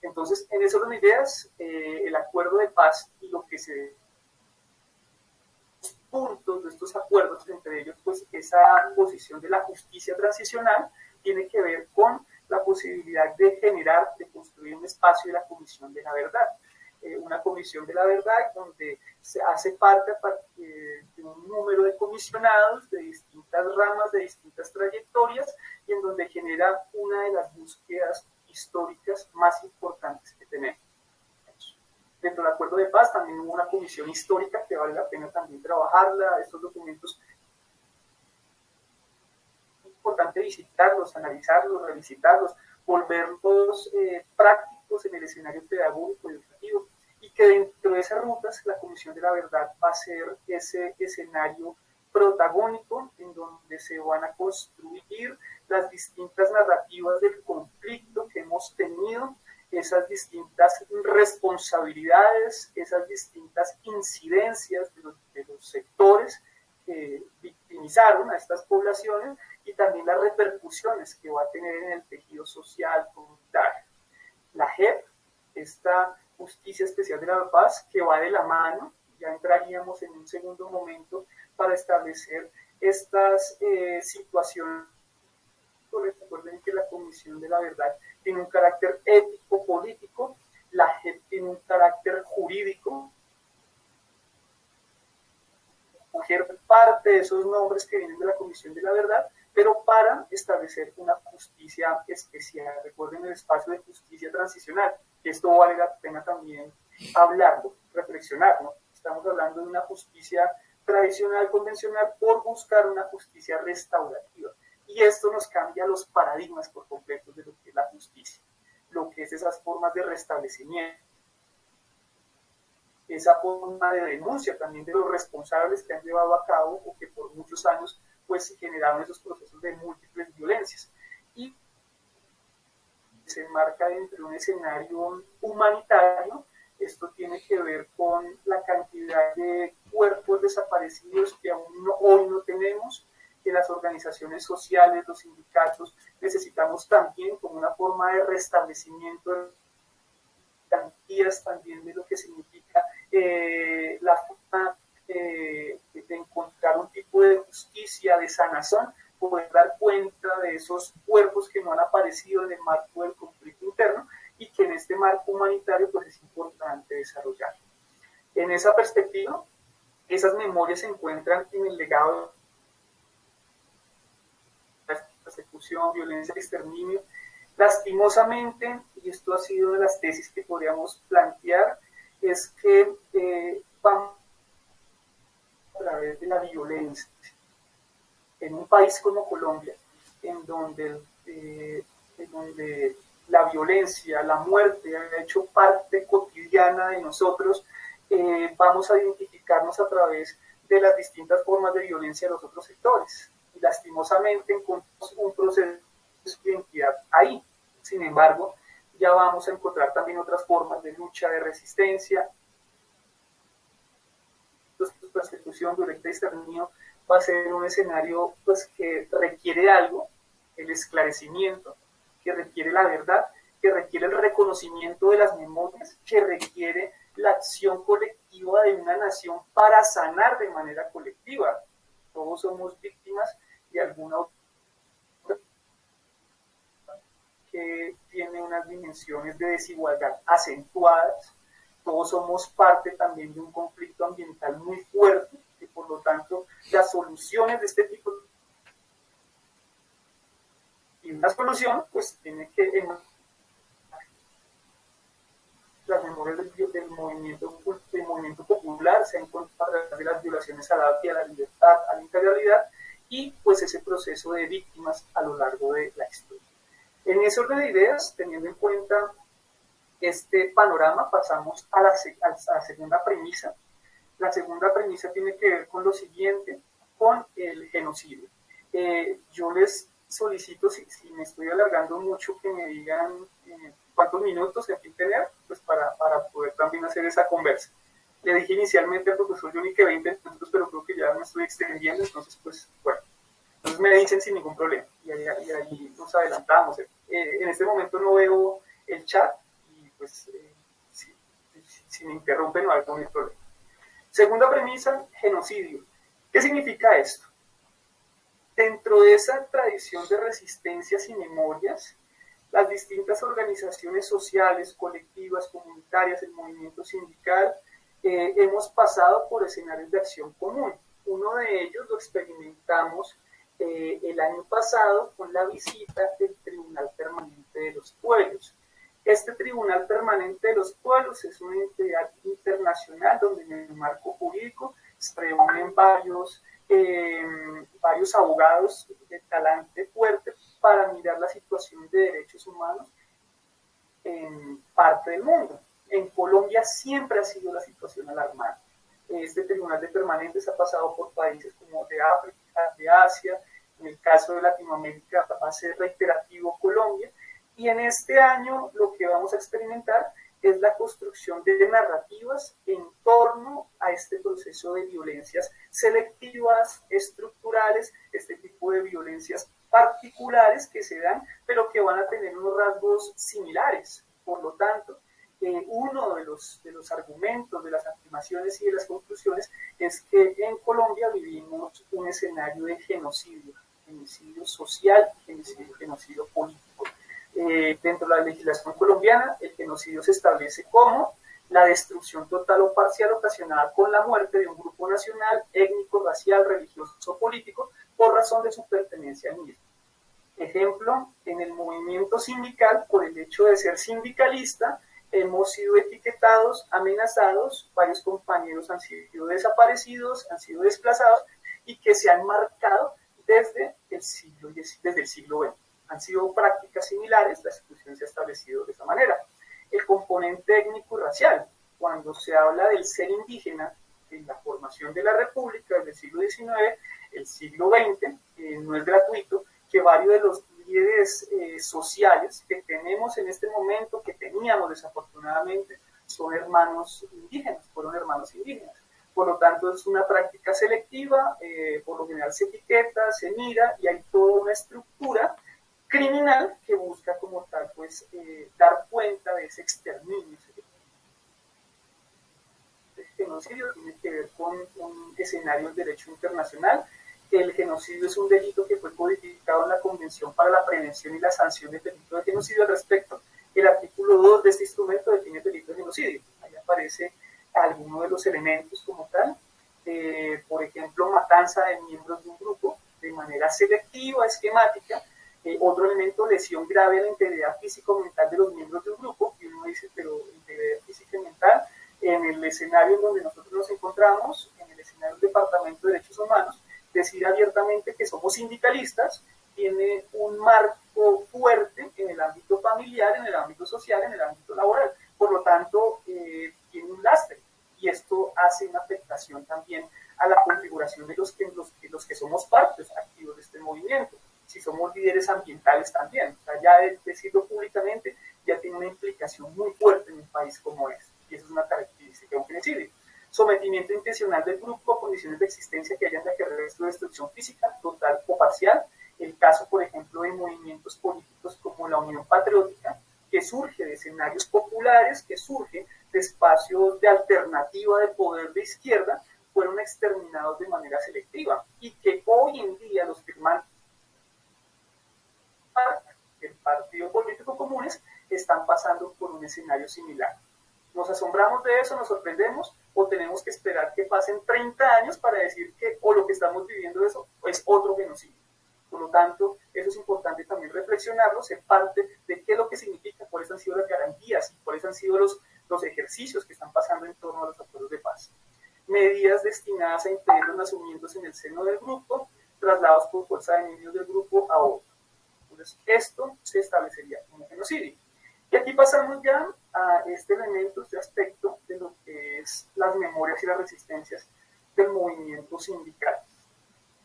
Entonces, en ese orden de ideas, el acuerdo de paz y lo que se puntos de estos acuerdos, entre ellos pues esa posición de la justicia transicional, tiene que ver con la posibilidad de generar, de construir un espacio de la Comisión de la Verdad. Una Comisión de la Verdad donde se hace parte de un número de comisionados de distintas ramas, de distintas trayectorias, y en donde genera una de las búsquedas históricas más importantes que tenemos. Dentro del acuerdo de paz también hubo una comisión histórica que vale la pena también trabajarla. Estos documentos es importante visitarlos, analizarlos, revisitarlos, volverlos prácticos en el escenario pedagógico y educativo, y que dentro de esas rutas la Comisión de la Verdad va a ser ese escenario protagónico en donde se van a construir las distintas narrativas del conflicto que hemos tenido, esas distintas responsabilidades, esas distintas incidencias de los sectores que victimizaron a estas poblaciones, y también las repercusiones que va a tener en el tejido social comunitario. La JEP, esta Justicia Especial de la Paz, que va de la mano, ya entraríamos en un segundo momento para establecer estas situaciones. Recuerden que la Comisión de la Verdad tiene un carácter ético-político, la JEP tiene un carácter jurídico. Coger parte de esos nombres que vienen de la Comisión de la Verdad, pero para establecer una justicia especial. Recuerden el espacio de justicia transicional, que esto vale la pena también hablarlo, reflexionarlo. Estamos hablando de una justicia tradicional, convencional, por buscar una justicia restaurativa. Y esto nos cambia los paradigmas por completo de lo que es la justicia, lo que es esas formas de restablecimiento, esa forma de denuncia también de los responsables que han llevado a cabo o que por muchos años pues generaron esos procesos de múltiples violencias. Y se enmarca dentro de un escenario humanitario. Esto tiene que ver con la cantidad de cuerpos desaparecidos que aún hoy no tenemos, que las organizaciones sociales, los sindicatos, necesitamos también como una forma de restablecimiento de garantías también de lo que significa la forma de encontrar un tipo de justicia, de sanación, poder dar cuenta de esos cuerpos que no han aparecido en el marco del conflicto interno y que en este marco humanitario pues es importante desarrollar. En esa perspectiva, esas memorias se encuentran en el legado de la persecución, violencia, exterminio. Lastimosamente, y esto ha sido una de las tesis que podríamos plantear, es que vamos a través de la violencia. En un país como Colombia, en donde la violencia, la muerte ha hecho parte cotidiana de nosotros, vamos a identificarnos a través de las distintas formas de violencia de los otros sectores. Y lastimosamente encontramos un proceso de identidad ahí. Sin embargo, ya vamos a encontrar también otras formas de lucha, de resistencia. Persecución, violencia y exterminio va a ser un escenario pues, que requiere algo, el esclarecimiento, que requiere la verdad, que requiere el reconocimiento de las memorias, que requiere la acción colectiva de una nación para sanar de manera colectiva. Todos somos víctimas de alguna que tiene unas dimensiones de desigualdad acentuadas. Todos somos parte también de un conflicto ambiental muy fuerte, y por lo tanto las soluciones de este tipo y una solución pues tiene que las memorias del movimiento popular se han encontrado a través de las violaciones a la vida, a la libertad, a la integralidad y pues ese proceso de víctimas a lo largo de la historia. En ese orden de ideas, teniendo en cuenta este panorama, pasamos a la segunda premisa. La segunda premisa tiene que ver con lo siguiente, con el genocidio. Yo les solicito, si me estoy alargando mucho, que me digan cuántos minutos en fin tener, pues para poder también hacer esa conversa. Le dije inicialmente al profesor Johnny que 20 minutos, pero creo que ya me estoy extendiendo, entonces pues bueno. Entonces me dicen sin ningún problema y ahí nos adelantamos. En este momento no veo el chat y pues si me interrumpen no hay problema. Segunda premisa, genocidio. ¿Qué significa esto? Dentro de esa tradición de resistencias y memorias, las distintas organizaciones sociales, colectivas, comunitarias, el movimiento sindical, hemos pasado por escenarios de acción común. Uno de ellos lo experimentamos el año pasado con la visita del Tribunal Permanente de los Pueblos. Este Tribunal Permanente de los Pueblos es una entidad internacional donde en el marco jurídico se reúnen varios abogados de talante fuerte para mirar la situación de derechos humanos en parte del mundo. En Colombia siempre ha sido la situación alarmante. Este tribunal de permanentes ha pasado por países como de África, de Asia, en el caso de Latinoamérica va a ser reiterativo Colombia, y en este año lo que vamos a experimentar es la construcción de narrativas en torno a este proceso de violencias selectivas, estructurales, este tipo de violencias particulares que se dan, pero que van a tener unos rasgos similares. Por lo tanto, uno de los argumentos, de las afirmaciones y de las conclusiones es que en Colombia vivimos un escenario de genocidio social, genocidio político. Dentro de la legislación colombiana, el genocidio se establece como la destrucción total o parcial ocasionada con la muerte de un grupo nacional, étnico, racial, religioso o político por razón de su pertenencia al mismo. Ejemplo, en el movimiento sindical, por el hecho de ser sindicalista, hemos sido etiquetados, amenazados, varios compañeros han sido desaparecidos, han sido desplazados y que se han marcado desde el siglo XX. Han sido prácticas similares, la exclusión se ha establecido de esa manera. El componente étnico y racial, cuando se habla del ser indígena en la formación de la República desde el siglo XIX, el siglo XX, no es gratuito que varios de los líderes sociales que tenemos en este momento, que teníamos desafortunadamente, son hermanos indígenas, fueron hermanos indígenas. Por lo tanto, es una práctica selectiva, por lo general se etiqueta, se mira y hay toda una estructura criminal que busca como tal pues dar cuenta de ese exterminio. El genocidio tiene que ver con un escenario del derecho internacional. El genocidio es un delito que fue codificado en la Convención para la Prevención y la Sanción del Delito de Genocidio. Al respecto, el artículo 2 de este instrumento define el delito de genocidio. Ahí aparece alguno de los elementos como tal. Por ejemplo, matanza de miembros de un grupo de manera selectiva, esquemática. Otro elemento, lesión grave a la integridad físico-mental de los miembros de un grupo. Y uno dice, pero integridad física y mental, en el escenario en donde nosotros nos encontramos, en el escenario del Departamento de Derechos Humanos, decir abiertamente que somos sindicalistas tiene un marco fuerte en el ámbito familiar, en el ámbito social, en el ámbito laboral. Por lo tanto, tiene un lastre y esto hace una afectación también a la configuración de los que somos partes activos de este movimiento. Si somos líderes ambientales también, o sea, ya decirlo públicamente ya tiene una implicación muy fuerte en un país como este, y eso es una característica de un genocidio. Sometimiento intencional del grupo a condiciones de existencia que hayan de acarrear su destrucción física, total o parcial. El caso, por ejemplo, de movimientos políticos como la Unión Patriótica, que surge de escenarios populares, que surge de espacios de alternativa de poder de izquierda, fueron exterminados de manera selectiva y que hoy en día los firmantes del Partido Político Comunes están pasando por un escenario similar. ¿Nos asombramos de eso, nos sorprendemos o tenemos que esperar que pasen 30 años para decir que o lo que estamos viviendo eso es otro genocidio? Por lo tanto, eso es importante también reflexionarlo, ser parte de qué es lo que significa, cuáles han sido las garantías, cuáles han sido los ejercicios que están pasando en torno a los acuerdos de paz. Medidas destinadas a impedir los nacimientos en el seno del grupo, traslados por fuerza de niños del grupo a otro. Entonces, esto se establecería como genocidio. Y aquí pasamos ya a este elemento, este aspecto de lo que es las memorias y las resistencias del movimiento sindical.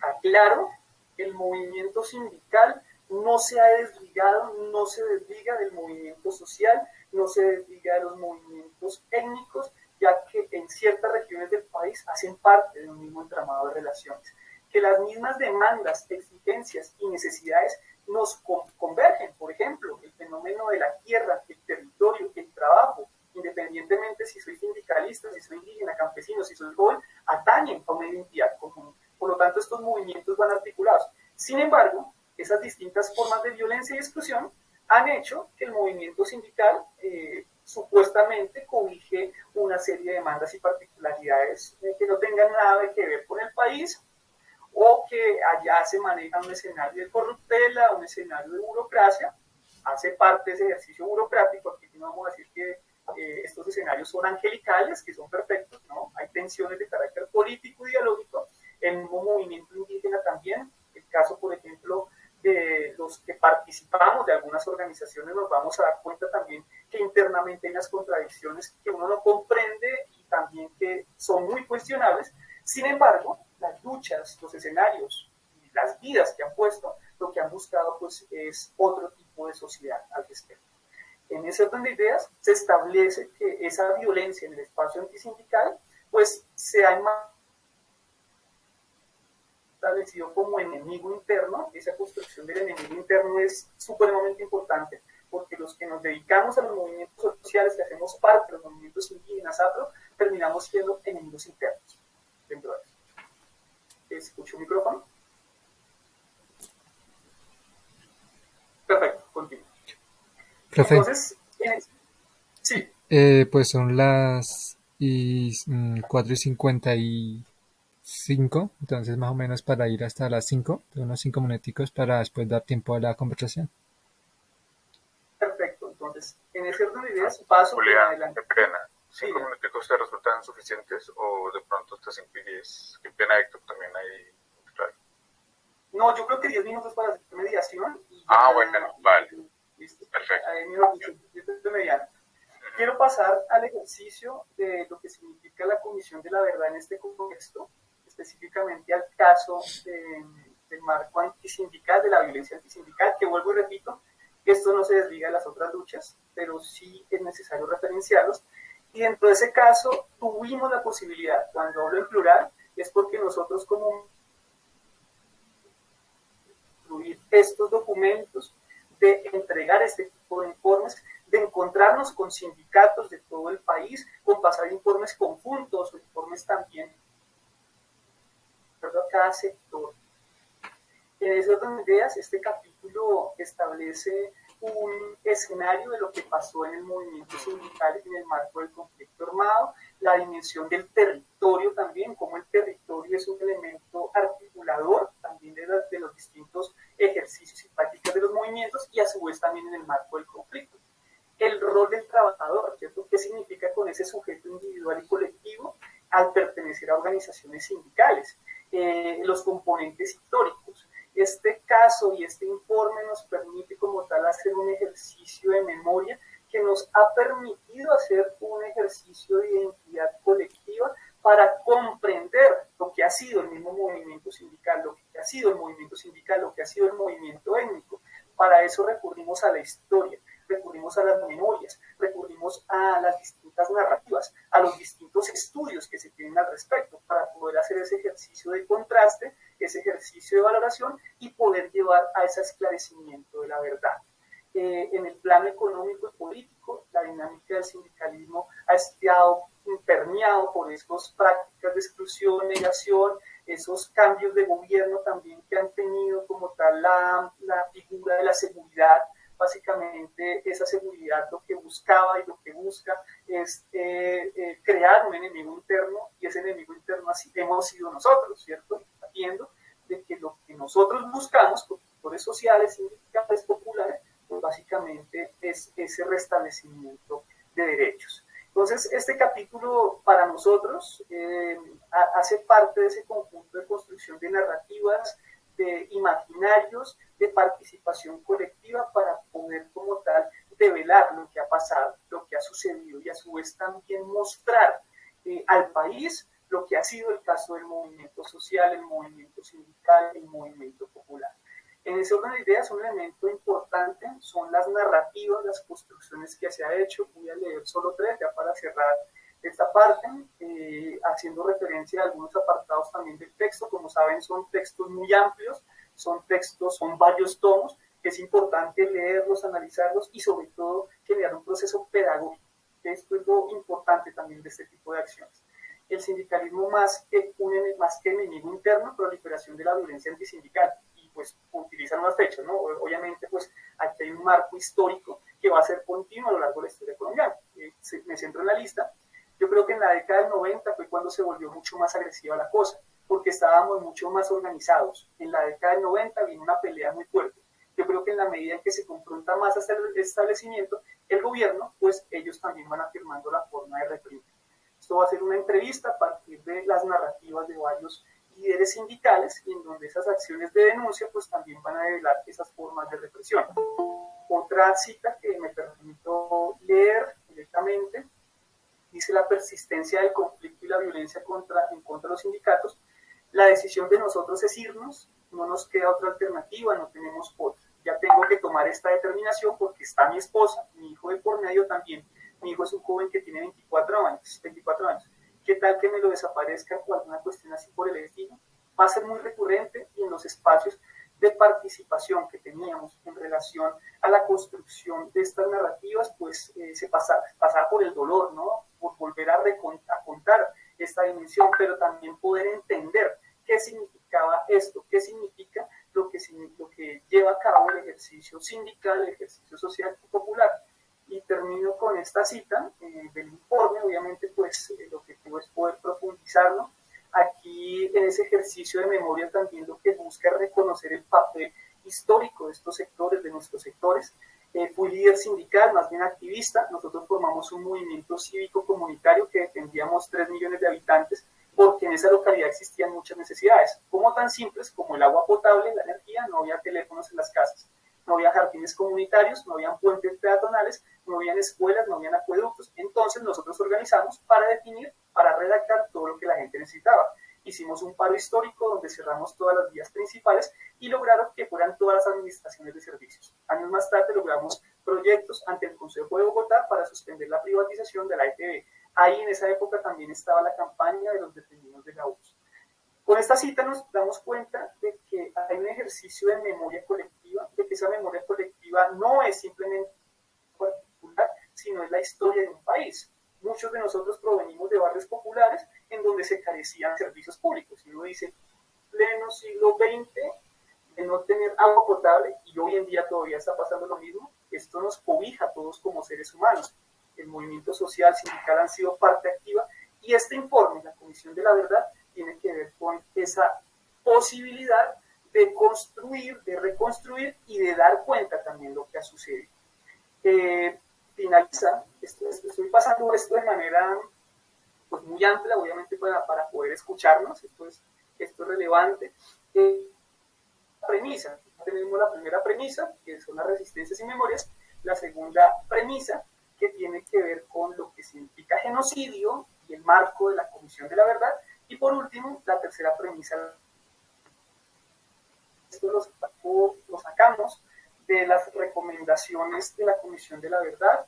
Aclaro, el movimiento sindical no se ha desligado, no se desliga del movimiento social, no se desliga de los movimientos étnicos, ya que en ciertas regiones del país hacen parte de un mismo entramado de relaciones. que las mismas demandas, exigencias y necesidades nos convergen. Por ejemplo, el fenómeno de la tierra, el territorio, el trabajo, independientemente si soy sindicalista, si soy indígena, campesino, si soy joven, atañen a una identidad común. Por lo tanto, estos movimientos van articulados. Sin embargo, esas distintas formas de violencia y exclusión han hecho que el movimiento sindical supuestamente cobije una serie de demandas y particularidades que no tengan nada que ver con el país, o que allá se maneja un escenario de corruptela, un escenario de burocracia, hace parte de ese ejercicio burocrático. Aquí no vamos a decir que estos escenarios son angelicales, que son perfectos, ¿no? Hay tensiones de carácter político y ideológico. El mismo movimiento indígena también, el caso, por ejemplo, de los que participamos de algunas organizaciones, nos vamos a dar cuenta también que internamente hay unas contradicciones que uno no comprende y también que son muy cuestionables. Sin embargo, las luchas, los escenarios y las vidas que han puesto, lo que han buscado pues es otro tipo de sociedad al respecto. En ese orden de ideas se establece que esa violencia en el espacio antisindical pues se ha establecido como enemigo interno. Esa construcción del enemigo interno es supremamente importante, porque los que nos dedicamos a los movimientos sociales, que hacemos parte de los movimientos indígenas, afro, terminamos siendo enemigos internos dentro de eso. ¿Escucho el micrófono? Perfecto, continúo. Profe, Entonces, sí, pues son las 4:55, entonces más o menos para ir hasta las 5, de unos 5 minuticos para después dar tiempo a la conversación. perfecto. Entonces, en ese orden de ideas, paso Julián, en adelante. qué pena. Sí, ¿5 minuticos te resultan suficientes o de pronto hasta 5:10? Qué pena, Héctor, también ahí. Claro. no, yo creo que 10 minutos para hacer mediación. Y Ah, bueno, vale. Listo. Perfecto. Ahí de mediano. Quiero pasar al ejercicio de lo que significa la Comisión de la Verdad en este contexto, específicamente al caso del marco antisindical, de la violencia antisindical, que vuelvo y repito, esto no se desliga de las otras luchas, pero sí es necesario referenciarlos. Y dentro de ese caso tuvimos la posibilidad, cuando hablo en plural, es porque nosotros como incluir estos documentos, de entregar este tipo de informes, de encontrarnos con sindicatos de todo el país, con pasar informes conjuntos o informes también a cada sector. En ese orden de ideas, este capítulo establece un escenario de lo que pasó en el movimiento sindical en el marco del conflicto armado, la dimensión del territorio también, cómo el territorio es un elemento articulador también de los distintos ejercicios y prácticas de los movimientos, y a su vez también en el marco del conflicto. El rol del trabajador, ¿cierto? ¿Qué significa con ese sujeto individual y colectivo al pertenecer a organizaciones sindicales? Los componentes históricos. Este caso y este informe nos permite como tal hacer un ejercicio de memoria que nos ha permitido hacer un ejercicio de identidad colectiva para comprender lo que ha sido el mismo movimiento sindical, lo que ha sido el movimiento sindical, lo que ha sido el movimiento étnico. Para eso recurrimos a la historia, recurrimos a las memorias, recurrimos a las distintas narrativas, a los distintos estudios que se tienen al respecto, para poder hacer ese ejercicio de contraste, ese ejercicio de valoración y poder llevar a ese esclarecimiento de la verdad. En el plano económico y político, la dinámica del sindicalismo ha estado permeado por esas prácticas de exclusión, negación, esos cambios de gobierno también que han tenido como tal la figura de la seguridad. Básicamente esa seguridad lo que buscaba y lo que busca es crear un enemigo interno, y ese enemigo interno así hemos sido nosotros, ¿cierto? Atiendo de que lo que nosotros buscamos, por sectores sociales, sindicales, populares, pues básicamente es ese restablecimiento de derechos. Entonces, este capítulo para nosotros hace parte de ese conjunto de construcción de narrativas, de imaginarios, de participación colectiva para poder como tal develar lo que ha pasado, lo que ha sucedido, y a su vez también mostrar al país lo que ha sido el caso del movimiento social, el movimiento sindical, el movimiento popular. En ese orden de ideas, un elemento importante son las narrativas, las construcciones que se ha hecho. Voy a leer solo tres ya para cerrar esta parte, haciendo referencia a algunos apartados también del texto. Como saben, son textos muy amplios, son varios tomos, que es importante leerlos, analizarlos y sobre todo generar un proceso pedagógico. Esto es lo importante también de este tipo de acciones. El sindicalismo, más que enemigo interno, proliferación de la violencia antisindical, y pues utilizan unas fechas, ¿no? Obviamente pues aquí hay un marco histórico que va a ser continuo a lo largo de la historia colombiana. Me centro en la lista. Yo creo que en la década del 90 fue cuando se volvió mucho más agresiva la cosa, porque estábamos mucho más organizados. En la década del 90 vino una pelea muy fuerte. Yo creo que en la medida en que se confronta más hasta el establecimiento, el gobierno, pues ellos también van afirmando la forma de reprimir. Esto va a ser una entrevista a partir de las narrativas de varios líderes sindicales, y en donde esas acciones de denuncia pues también van a develar esas formas de represión. Otra cita que me permito leer directamente dice: la persistencia del conflicto y la violencia en contra de los sindicatos. La decisión de nosotros es irnos, no nos queda otra alternativa, no tenemos otra. Ya tengo que tomar esta determinación porque está mi esposa, mi hijo de por medio también. Mi hijo es un joven que tiene 24 años. ¿Qué tal que me lo desaparezca o alguna cuestión así por el estilo? Va a ser muy recurrente, y en los espacios de participación que teníamos en relación a la construcción de estas narrativas, pues se pasaba por el dolor, ¿no? Por volver a contar esta dimensión, pero también poder entender qué significaba esto, qué significa lo que lleva a cabo el ejercicio sindical, el ejercicio social y popular. Y termino con esta cita del informe. Obviamente pues el objetivo es poder profundizarlo. Aquí en ese ejercicio de memoria también lo que busca es reconocer el papel histórico de estos sectores, de nuestros sectores. Fui líder sindical, más bien activista. Nosotros formamos un movimiento cívico comunitario que defendíamos 3 millones de habitantes, porque en esa localidad existían muchas necesidades, como tan simples como el agua potable, la energía. No había teléfonos en las casas, no había jardines comunitarios, no había puentes peatonales, no había escuelas, no había acueductos. Entonces nosotros organizamos para definir, para redactar todo lo que la gente necesitaba. Hicimos un paro histórico donde cerramos todas las vías principales y lograron que fueran todas las administraciones de servicios. Años más tarde logramos proyectos ante el Consejo de Bogotá para suspender la privatización de la ETB. Ahí en esa época también estaba la campaña de los detenidos de la URSS. Con esta cita nos damos cuenta de que hay un ejercicio de memoria colectiva, de que esa memoria colectiva no es simplemente particular, sino es la historia de un país. Muchos de nosotros provenimos de barrios populares en donde se carecían servicios públicos. Y uno dice, pleno siglo XX, de no tener agua potable, y hoy en día todavía está pasando lo mismo. Esto nos cobija a todos como seres humanos. El movimiento social, sindical han sido parte activa, y este informe, la Comisión de la Verdad, tiene que ver con esa posibilidad de construir, de reconstruir y de dar cuenta también lo que ha sucedido. Finaliza, estoy pasando esto de manera pues muy amplia, obviamente para poder escucharnos. Esto es relevante. Premisa, tenemos la primera premisa, que son las resistencias y memorias. La segunda premisa, que tiene que ver con lo que significa genocidio y el marco de la Comisión de la Verdad. Y por último, la tercera premisa. Esto lo sacamos de las recomendaciones de la Comisión de la Verdad.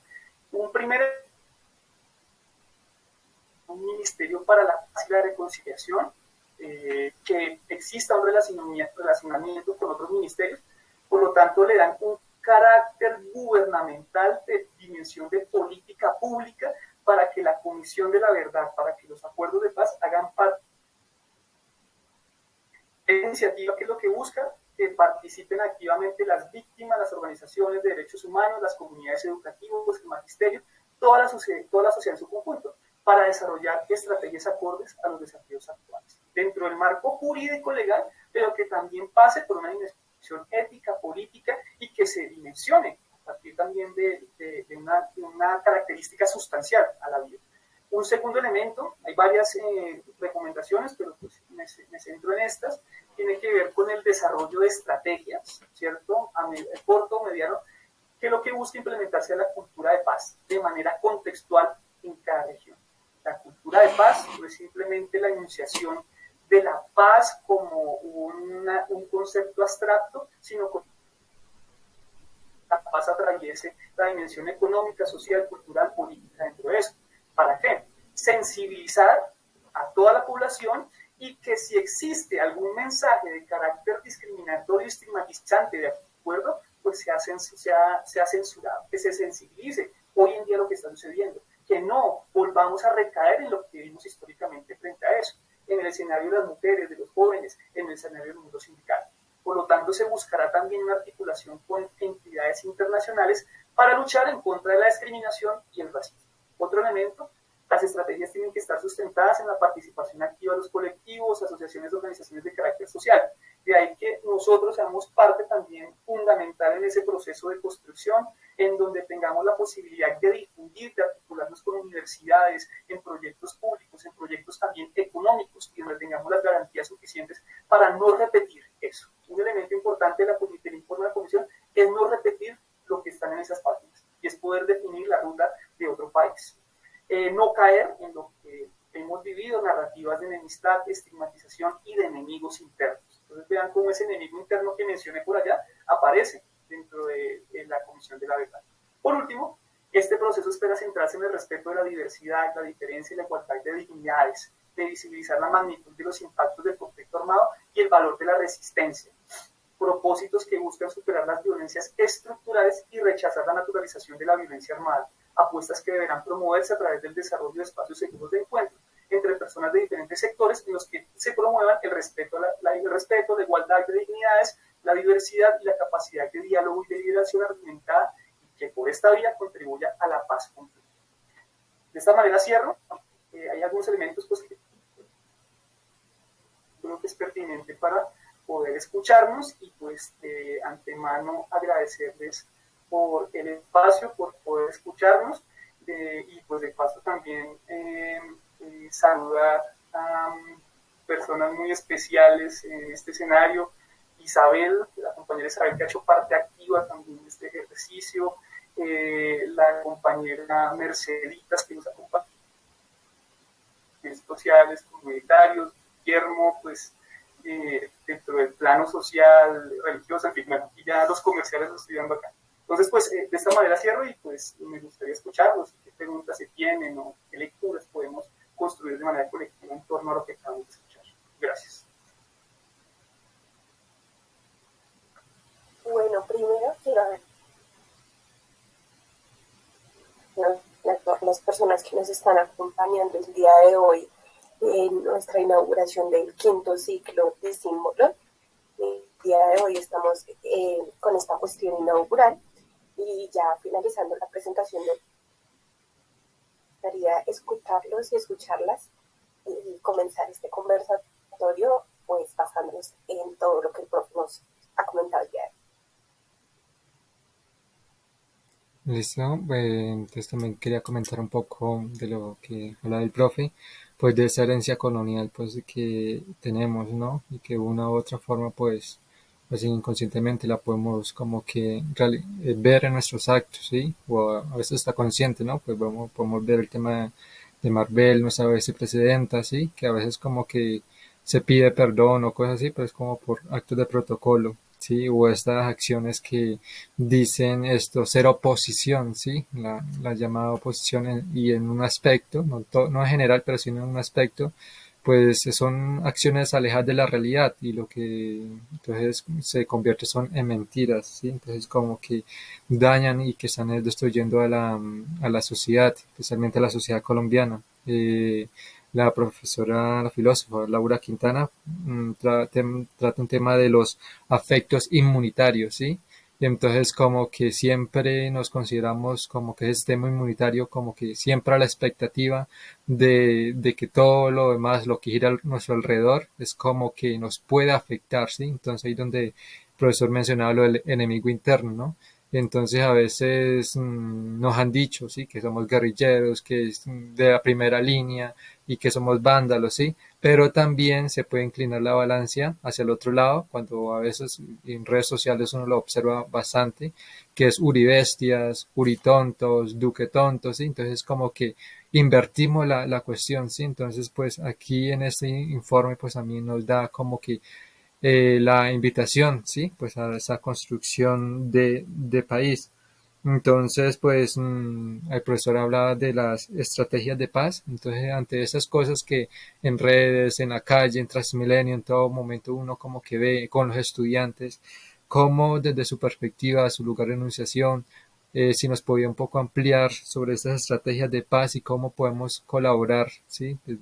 Un ministerio para la paz y la reconciliación, que exista un relacionamiento con otros ministerios. Por lo tanto, le dan un carácter gubernamental de dimensión de política pública para que la Comisión de la Verdad, para que los acuerdos de paz hagan parte de la iniciativa, que es lo que busca que participen activamente las víctimas, las organizaciones de derechos humanos, las comunidades educativas, el magisterio, toda la sociedad en su conjunto, para desarrollar estrategias acordes a los desafíos actuales, dentro del marco jurídico legal, pero que también pase por una dimensión ética, política, y que se dimensione a partir también de una característica sustancial a la vida. Un segundo elemento, hay varias recomendaciones, pero pues me centro en estas, tiene que ver con el desarrollo de estrategias, ¿cierto? A corto, mediano, que lo que busca implementarse es la cultura de paz de manera contextual en cada región. La cultura de paz no es simplemente la enunciación de la paz como un concepto abstracto, sino que la paz atraviese la dimensión económica, social, cultural, política dentro de eso. ¿Para qué? sensibilizar a toda la población y que si existe algún mensaje de carácter discriminatorio y estigmatizante, de acuerdo, pues sea censurado, que se sensibilice hoy en día lo que está sucediendo, que no volvamos a recaer en lo que vimos históricamente frente a eso, en el escenario de las mujeres, de los jóvenes, en el escenario del mundo sindical. Por lo tanto, se buscará también una articulación con entidades internacionales para luchar en contra de la discriminación y el racismo. Otro elemento, las estrategias tienen que estar sustentadas en la participación activa de los colectivos, asociaciones, organizaciones de carácter social. De ahí que nosotros seamos parte también fundamental en ese proceso de construcción, en donde tengamos la posibilidad de difundir, de articularnos con universidades, en proyectos públicos, en proyectos también económicos, y donde tengamos las garantías suficientes para no repetir eso. Un elemento importante del informe de la Comisión es no repetir lo que están en esas páginas, y es poder definir la ruta de otro país. No caer en lo que hemos vivido, narrativas de enemistad, estigmatización y de enemigos internos. Entonces vean cómo ese enemigo interno que mencioné por allá aparece dentro de la Comisión de la Verdad. Por último, este proceso espera centrarse en el respeto de la diversidad, la diferencia y la igualdad de dignidades, de visibilizar la magnitud de los impactos del conflicto armado y el valor de la resistencia. Propósitos que buscan superar las violencias estructurales y rechazar la naturalización de la violencia armada. Apuestas que deberán promoverse a través del desarrollo de espacios seguros de encuentro entre personas de diferentes sectores en los que se promuevan el respeto, la igualdad de dignidades, la diversidad y la capacidad de diálogo y de liberación argumentada, y que por esta vía contribuya a la paz completa. De esta manera cierro. Hay algunos elementos pues, que creo que es pertinente para poder escucharnos, y pues de antemano agradecerles por el espacio, por poder escucharnos, y pues de paso también saludar a personas muy especiales en este escenario. Isabel, la compañera Isabel, que ha hecho parte activa también de este ejercicio, la compañera Merceditas, que nos acompaña, sociales, comunitarios, Guillermo, pues dentro del plano social, religioso, en fin, bueno, y ya los comerciales los estoy dando acá. Entonces, pues de esta manera cierro, y pues me gustaría escucharlos, qué preguntas se tienen o qué lecturas podemos construir de manera colectiva en torno a lo que acabamos de escuchar. Gracias. Bueno, primero quiero las personas que nos están acompañando el día de hoy en nuestra inauguración del 5º ciclo de Símbolo. El día de hoy estamos con esta cuestión inaugural, y ya finalizando la presentación, me gustaría escucharlos y escucharlas y comenzar este conversatorio pues basándonos en todo lo que el profe nos ha comentado el día de hoy. Listo, entonces también quería comentar un poco de lo que habla el profe, pues de esa herencia colonial pues que tenemos, ¿no? Y que de una u otra forma pues inconscientemente la podemos como que ver en nuestros actos, ¿sí? O a veces está consciente, ¿no? Pues podemos ver el tema de Maribel, nuestra vicepresidenta, ¿sí? Que a veces como que se pide perdón o cosas así, pero es como por actos de protocolo, ¿sí? O estas acciones que dicen esto, ser oposición, ¿sí? La llamada oposición y en un aspecto, no en general, pero sí en un aspecto, pues son acciones alejadas de la realidad, y lo que entonces se convierte son en mentiras, ¿sí? Entonces como que dañan y que están destruyendo a la sociedad, especialmente a la sociedad colombiana. La profesora, la filósofa Laura Quintana trata un tema de los afectos inmunitarios, ¿sí? Y entonces como que siempre nos consideramos como que ese sistema inmunitario, como que siempre a la expectativa de que todo lo demás, lo que gira a nuestro alrededor, es como que nos puede afectar, ¿sí? Entonces ahí donde el profesor mencionaba lo del enemigo interno, ¿no? Entonces a veces nos han dicho, ¿sí? Que somos guerrilleros, que es de la primera línea y que somos vándalos, ¿sí? Pero también se puede inclinar la balanza hacia el otro lado, cuando a veces en redes sociales uno lo observa bastante, que es uribestias, uritontos, duquetontos, ¿sí? Entonces como que invertimos la cuestión, ¿sí? Entonces pues aquí en este informe pues a mí nos da como que la invitación, ¿sí? Pues a esa construcción de país. Entonces, pues el profesor hablaba de las estrategias de paz. Entonces, ante esas cosas que en redes, en la calle, en Transmilenio, en todo momento uno como que ve con los estudiantes, cómo desde su perspectiva, su lugar de enunciación, si nos podía un poco ampliar sobre estas estrategias de paz y cómo podemos colaborar, ¿sí? Pues,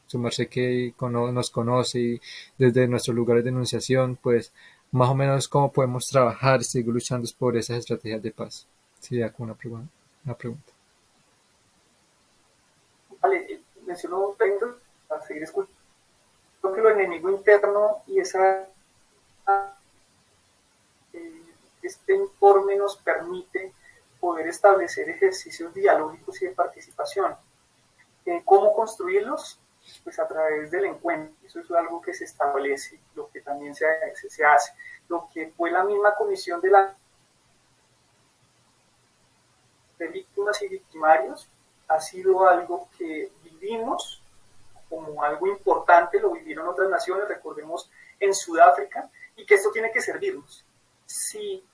su merced que nos conoce y desde nuestros lugares de enunciación, pues más o menos cómo podemos trabajar y seguir luchando por esas estrategias de paz. Sí, como una pregunta. Vale, mencionó Pedro, para seguir escuchando, creo que lo enemigo interno y este informe nos permite poder establecer ejercicios dialógicos y de participación. ¿Cómo construirlos? Pues a través del encuentro. Eso es algo que se establece, lo que también se hace. Lo que fue la misma comisión de víctimas y victimarios ha sido algo que vivimos como algo importante, lo vivieron otras naciones, recordemos en Sudáfrica, y que esto tiene que servirnos. Si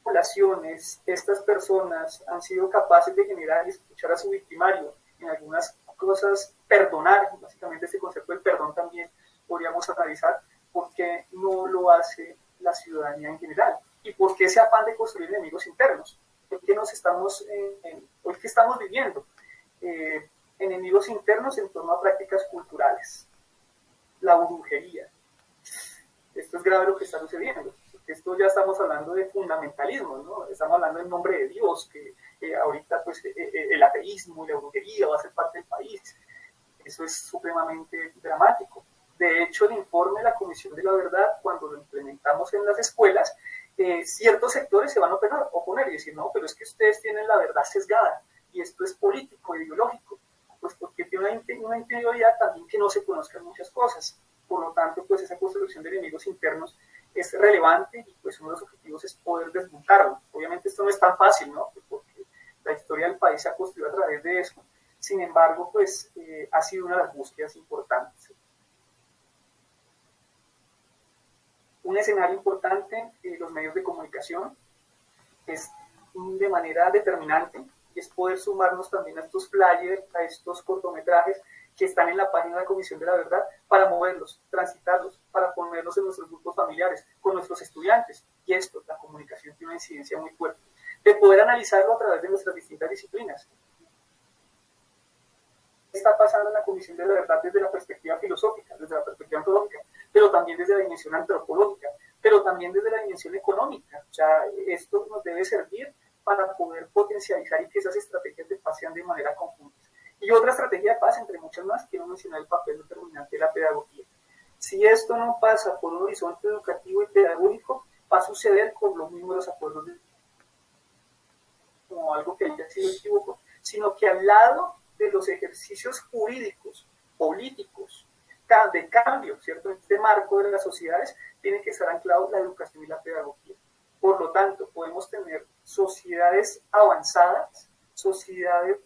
poblaciones, estas personas han sido capaces de generar y escuchar a su victimario, en algunas cosas perdonar, básicamente este concepto del perdón también podríamos analizar, por qué no lo hace la ciudadanía en general y por qué ese afán de construir enemigos internos. ¿Por qué hoy que estamos viviendo enemigos internos en torno a prácticas culturales? La brujería. Esto es grave lo que está sucediendo. Esto ya estamos hablando de fundamentalismo, ¿no? Estamos hablando en nombre de Dios, que ahorita pues el ateísmo y la brujería va a ser parte del país. Eso es supremamente dramático. De hecho, el informe de la Comisión de la Verdad, cuando lo implementamos en las escuelas, ciertos sectores se van a oponer y decir, no, pero es que ustedes tienen la verdad sesgada y esto es político, ideológico, pues porque tiene una interioridad también que no se conozcan muchas cosas. Por lo tanto, pues esa construcción de enemigos internos es relevante y pues uno de los objetivos es poder desmontarlo. Obviamente esto no es tan fácil, ¿no? Porque la historia del país se ha construido a través de eso. Sin embargo, pues ha sido una de las búsquedas importantes. Un escenario importante, los medios de comunicación, es de manera determinante, y es poder sumarnos también a estos flyers, a estos cortometrajes que están en la página de la Comisión de la Verdad, para moverlos, transitarlos, para ponerlos en nuestros grupos familiares, con nuestros estudiantes. Y esto, la comunicación tiene una incidencia muy fuerte. De poder analizarlo a través de nuestras distintas disciplinas. ¿Qué está pasando en la Comisión de la Verdad desde la perspectiva filosófica, desde la perspectiva ontológica, pero también desde la dimensión antropológica, pero también desde la dimensión económica? O sea, esto nos debe servir para poder potencializar y que esas estrategias de paz sean de manera conjunta. Y otra estrategia de paz, entre muchas más, quiero mencionar el papel determinante de la pedagogía. Si esto no pasa por un horizonte educativo y pedagógico, va a suceder con los mismos acuerdos como algo que haya sido equívoco, sino que al lado de los ejercicios jurídicos, políticos, de cambio, ¿cierto? En este marco de las sociedades, tiene que estar anclado la educación y la pedagogía. Por lo tanto, podemos tener sociedades avanzadas, sociedades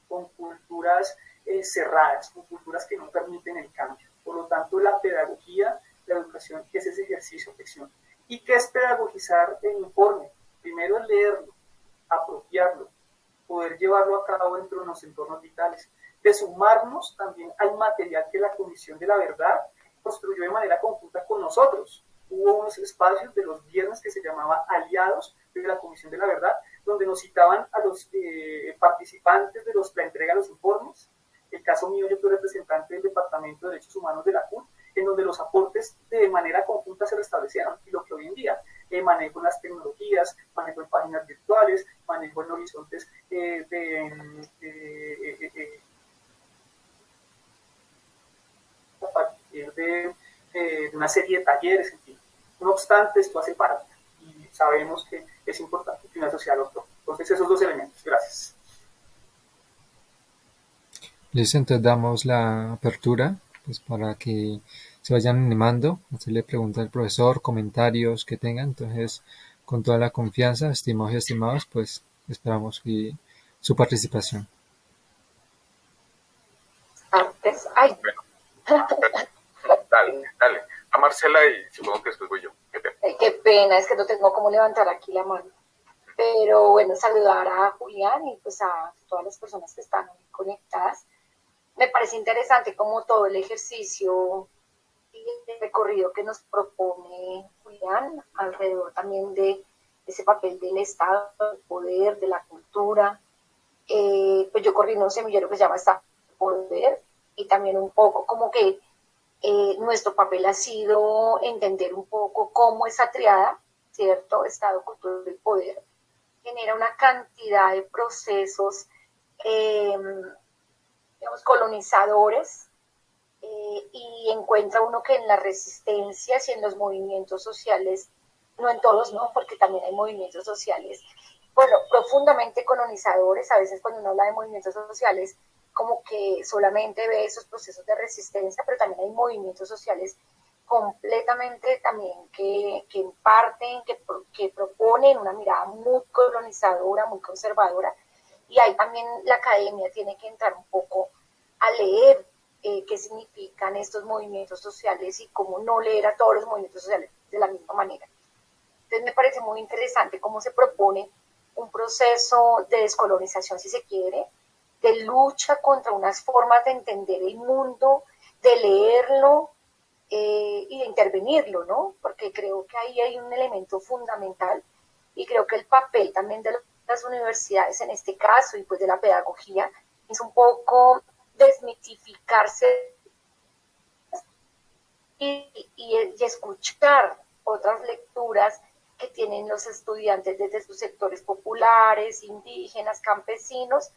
con culturas cerradas, con culturas que no permiten el cambio. Por lo tanto, la pedagogía, la educación, que es ese ejercicio de acción. ¿Y qué es pedagogizar el informe? Primero es leerlo, apropiarlo, poder llevarlo a cabo dentro de los entornos vitales. De sumarnos también al material que la Comisión de la Verdad construyó de manera conjunta con nosotros. Hubo unos espacios de los viernes que se llamaba Aliados de la Comisión de la Verdad, donde nos citaban a los participantes de la entrega de los informes. El caso mío, yo fui representante del Departamento de Derechos Humanos de la CUT, en donde los aportes de manera conjunta se restablecieron. Y lo que hoy en día manejo en las tecnologías, manejo en páginas virtuales, manejo en horizontes a partir de una serie de talleres, en fin. No obstante, esto hace parte y sabemos que es importante que una sociedad lo tome. Entonces, esos dos elementos. Gracias. Listo, entonces damos la apertura pues para que se vayan animando, hacerle preguntas al profesor, comentarios que tengan. Entonces, con toda la confianza, estimados y estimados, pues esperamos su participación. Antes, ay. Bueno, dale. a Marcela y supongo que después voy yo. Qué pena. Qué pena, es que no tengo cómo levantar aquí la mano. Pero bueno, saludar a Julián y pues a todas las personas que están conectadas. Me parece interesante como todo el ejercicio y el recorrido que nos propone Julián alrededor también de ese papel del Estado, del poder, de la cultura. Pues yo coordino un semillero que se llama Estado Poder y también un poco como que nuestro papel ha sido entender un poco cómo esa triada, ¿cierto? Estado, cultura y poder, genera una cantidad de procesos, digamos, colonizadores, y encuentra uno que en las resistencias y en los movimientos sociales, no en todos, ¿no? Porque también hay movimientos sociales, bueno, profundamente colonizadores. A veces cuando uno habla de movimientos sociales, como que solamente ve esos procesos de resistencia, pero también hay movimientos sociales completamente también que imparten, que proponen una mirada muy colonizadora, muy conservadora, y ahí también la academia tiene que entrar un poco a leer qué significan estos movimientos sociales y cómo no leer a todos los movimientos sociales de la misma manera. Entonces me parece muy interesante cómo se propone un proceso de descolonización, si se quiere, de lucha contra unas formas de entender el mundo, de leerlo y de intervenirlo, ¿no? Porque creo que ahí hay un elemento fundamental y creo que el papel también de las universidades en este caso y pues de la pedagogía es un poco desmitificarse y escuchar otras lecturas que tienen los estudiantes desde sus sectores populares, indígenas, campesinos,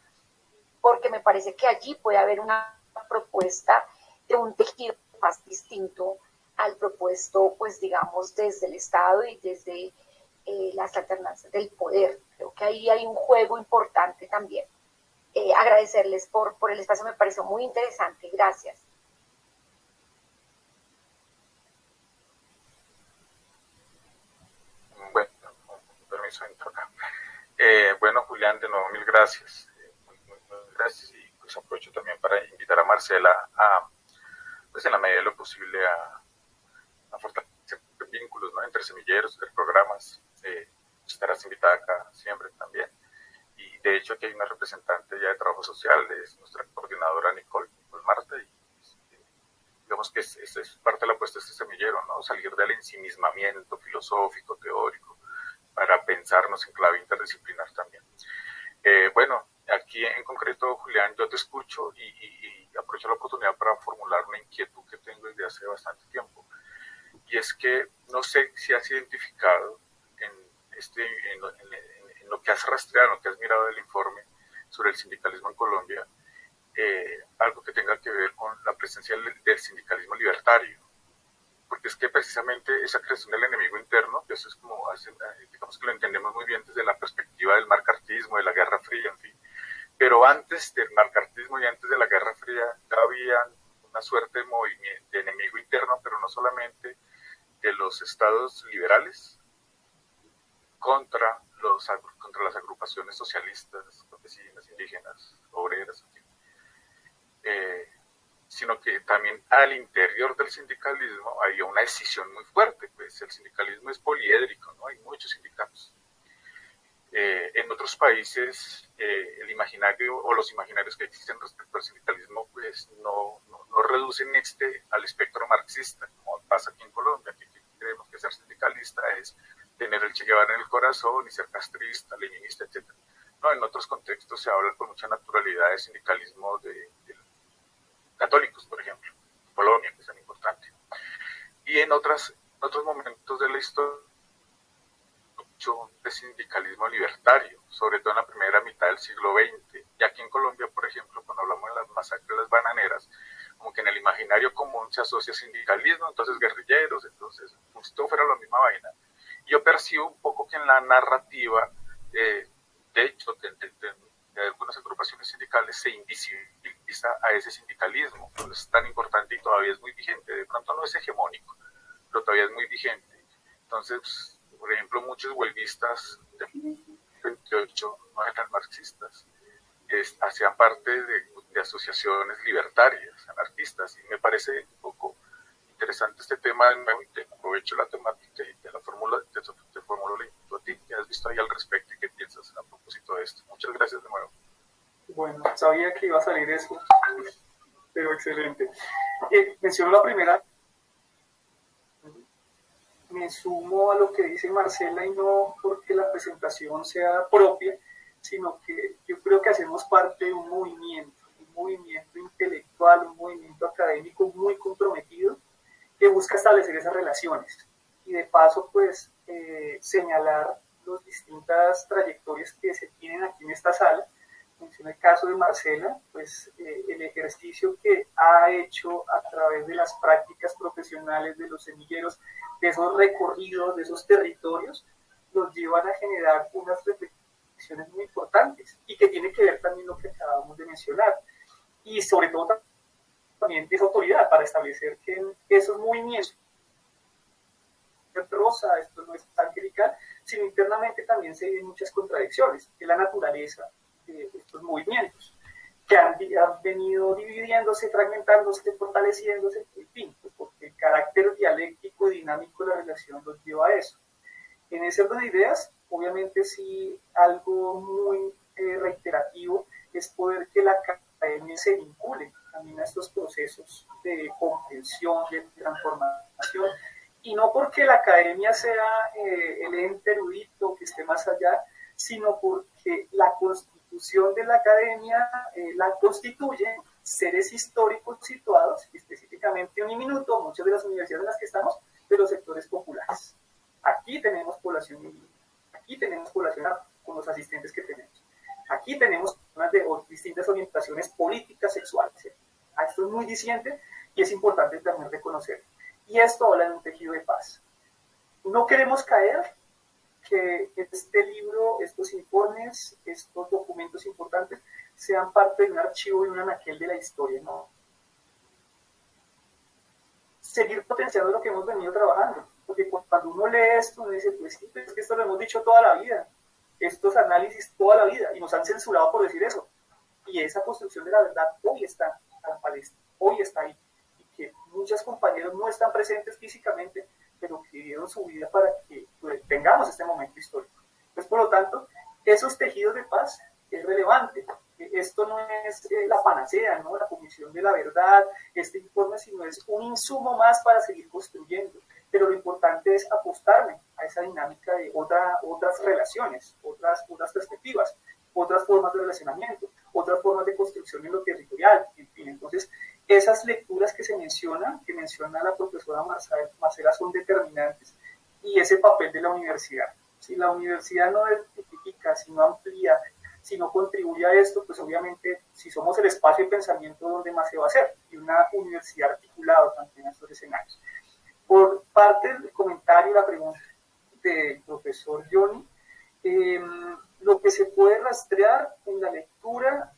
porque me parece que allí puede haber una propuesta de un tejido más distinto al propuesto, pues digamos, desde el Estado y desde las alternancias del poder. Creo que ahí hay un juego importante también. Agradecerles por el espacio, me pareció muy interesante. Gracias. Bueno, con permiso entro acá. Bueno, Julián, de nuevo, mil gracias. Muy gracias. Y pues aprovecho también para invitar a Marcela a, pues en la medida de lo posible, a fortalecer vínculos, ¿no? Entre semilleros, entre programas. Estarás invitada acá siempre también. Y de hecho aquí hay una representante ya de trabajo social, es nuestra coordinadora Nicole Marta, y digamos que es parte de la apuesta de este semillero, ¿no? Salir del ensimismamiento filosófico, teórico, para pensarnos en clave interdisciplinar también. Bueno, aquí en concreto, Julián, yo te escucho y aprovecho la oportunidad para formular una inquietud que tengo desde hace bastante tiempo. Y es que no sé si has identificado en lo que has rastreado, en lo que has mirado del informe sobre el sindicalismo en Colombia, algo que tenga que ver con la presencia del sindicalismo libertario. Porque es que precisamente esa creación del enemigo interno, que eso es como, digamos que lo entendemos muy bien desde la perspectiva del macartismo, de la Guerra Fría, en fin. Pero antes del macartismo y antes de la Guerra Fría ya había una suerte de movimiento, de enemigo interno, pero no solamente de los estados liberales contra las agrupaciones socialistas, campesinas, indígenas, obreras, en fin. Sino que también al interior del sindicalismo había una escisión muy fuerte, pues el sindicalismo es poliédrico, ¿no? Hay muchos sindicatos. En otros países, el imaginario o los imaginarios que existen respecto al sindicalismo, pues no reducen al espectro marxista, como pasa aquí en Colombia, que creemos que ser sindicalista es tener el Che Guevara en el corazón y ser castrista, leninista, etc. No, en otros contextos se habla con mucha naturalidad de sindicalismo de católicos, por ejemplo, Polonia, que es tan importante. Y en otros momentos de la historia, mucho de sindicalismo libertario, sobre todo en la primera mitad del siglo XX. Y aquí en Colombia, por ejemplo, cuando hablamos de las masacres de las bananeras, como que en el imaginario común se asocia sindicalismo, entonces guerrilleros, entonces, como si todo fuera la misma vaina. Y yo percibo un poco que en la narrativa, de hecho, de algunas agrupaciones sindicales se invisibiliza a ese sindicalismo, no es tan importante y todavía es muy vigente. De pronto no es hegemónico, pero todavía es muy vigente. Entonces, por ejemplo, muchos huelguistas de 28 no eran marxistas, hacían parte de asociaciones libertarias, anarquistas, y me parece un poco interesante este tema de nuevo y te aprovecho la temática y te formulo la inquietud a ti. ¿Qué has visto ahí al respecto y qué piensas a propósito de esto? Muchas gracias de nuevo. Bueno, sabía que iba a salir eso, pero excelente. Menciono la primera. Me sumo a lo que dice Marcela, y no porque la presentación sea propia, sino que yo creo que hacemos parte de un movimiento intelectual, un movimiento académico muy comprometido que busca establecer esas relaciones y de paso pues señalar las distintas trayectorias que se tienen aquí en esta sala. Menciono el caso de Marcela, pues el ejercicio que ha hecho a través de las prácticas profesionales de los semilleros, de esos recorridos, de esos territorios, los llevan a generar unas reflexiones muy importantes y que tiene que ver también lo que acabamos de mencionar. Y sobre todo también esa autoridad para establecer que en esos movimientos rosa, esto no es angelical, sino internamente también se ven muchas contradicciones, que es la naturaleza de estos movimientos, que han venido dividiéndose, fragmentándose, fortaleciéndose, en fin, pues porque el carácter dialéctico y dinámico de la relación los lleva a eso. En ese orden de ideas, obviamente sí, algo muy reiterativo es poder que la academia se vincule también a estos procesos de comprensión, de transformación, y no porque la academia sea el ente erudito que esté más allá, sino porque la constitución de la academia la constituyen seres históricos situados, específicamente Uniminuto, muchas de las universidades en las que estamos, de los sectores populares. Aquí tenemos población indígena, aquí tenemos población con los asistentes que tenemos, aquí tenemos personas de distintas orientaciones políticas, sexuales. Esto es muy diciente y es importante también reconocer. Y esto habla de un tejido de paz. No queremos caer que este libro, estos informes, estos documentos importantes sean parte de un archivo y un anaquel de la historia, ¿no? Seguir potenciando lo que hemos venido trabajando, porque cuando uno lee esto, uno dice, pues sí, es que esto lo hemos dicho toda la vida, estos análisis toda la vida, y nos han censurado por decir eso. Y esa construcción de la verdad hoy está a la palestra, hoy está ahí. Y que muchos compañeros no están presentes físicamente, pero que dieron su vida para que pues, tengamos este momento histórico. Pues por lo tanto, esos tejidos de paz es relevante. Esto no es la panacea, ¿no? La Comisión de la Verdad, este informe, sino es un insumo más para seguir construyendo. Pero lo importante es apostarme a esa dinámica de otras relaciones, otras perspectivas, otras formas de relacionamiento, otras formas de construcción en lo territorial, en fin. Entonces, esas lecturas que menciona la profesora Marcela, son determinantes, y ese papel de la universidad. Si la universidad no identifica, si no amplía, si no contribuye a esto, pues obviamente si somos el espacio de pensamiento donde más se va a hacer, y una universidad articulada también en estos escenarios. Por parte del comentario y la pregunta del profesor Johnny, lo que se puede rastrear en la lectura,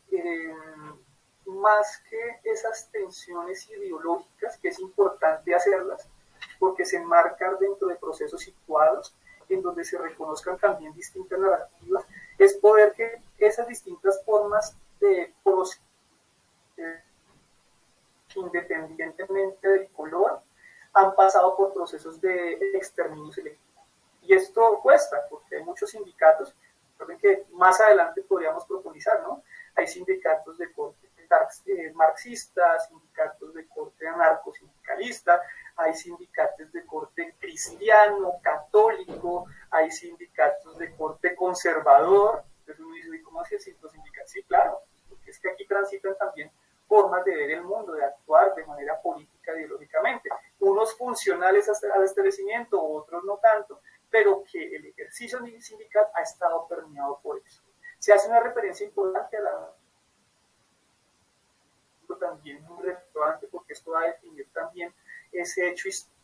más que esas tensiones ideológicas, que es importante hacerlas, porque se enmarcan dentro de procesos situados, en donde se reconozcan también distintas narrativas, es poder que esas distintas formas de independientemente del color, han pasado por procesos de exterminio selectivo. Y esto cuesta, porque hay muchos sindicatos, que más adelante podríamos profundizar, ¿no? Hay sindicatos de corte marxista, sindicatos de corte anarcosindicalista, hay sindicatos de corte cristiano, católico, hay sindicatos de corte conservador. Entonces uno dice, ¿cómo hace el sindicato? Sí, claro, porque es que aquí transitan también formas de ver el mundo, de actuar de manera política, ideológicamente. Unos funcionales al establecimiento, otros no tanto, pero que el ejercicio sindical ha estado permeado por eso. Se hace una referencia importante a la también muy relevante, porque esto va a definir también ese hecho histórico.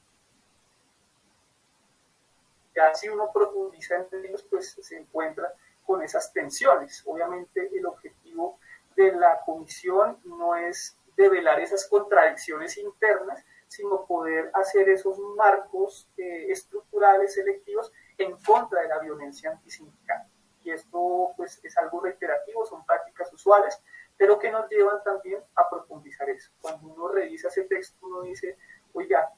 Ya si uno profundiza en ellos, pues se encuentra con esas tensiones. Obviamente el objetivo de la comisión no es develar esas contradicciones internas, sino poder hacer esos marcos estructurales selectivos en contra de la violencia antisindical. Y esto pues es algo reiterativo, son prácticas usuales, pero que nos llevan también a profundizar eso. Cuando uno revisa ese texto, uno dice, oiga,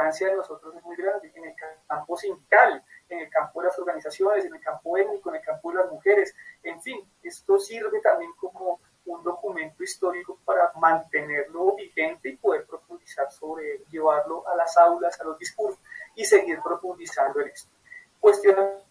importancia de nosotros es muy grande en el campo sindical, en el campo de las organizaciones, en el campo étnico, en el campo de las mujeres. En fin, esto sirve también como un documento histórico para mantenerlo vigente y poder profundizar sobre él, llevarlo a las aulas, a los discursos y seguir profundizando en esto. Cuestiones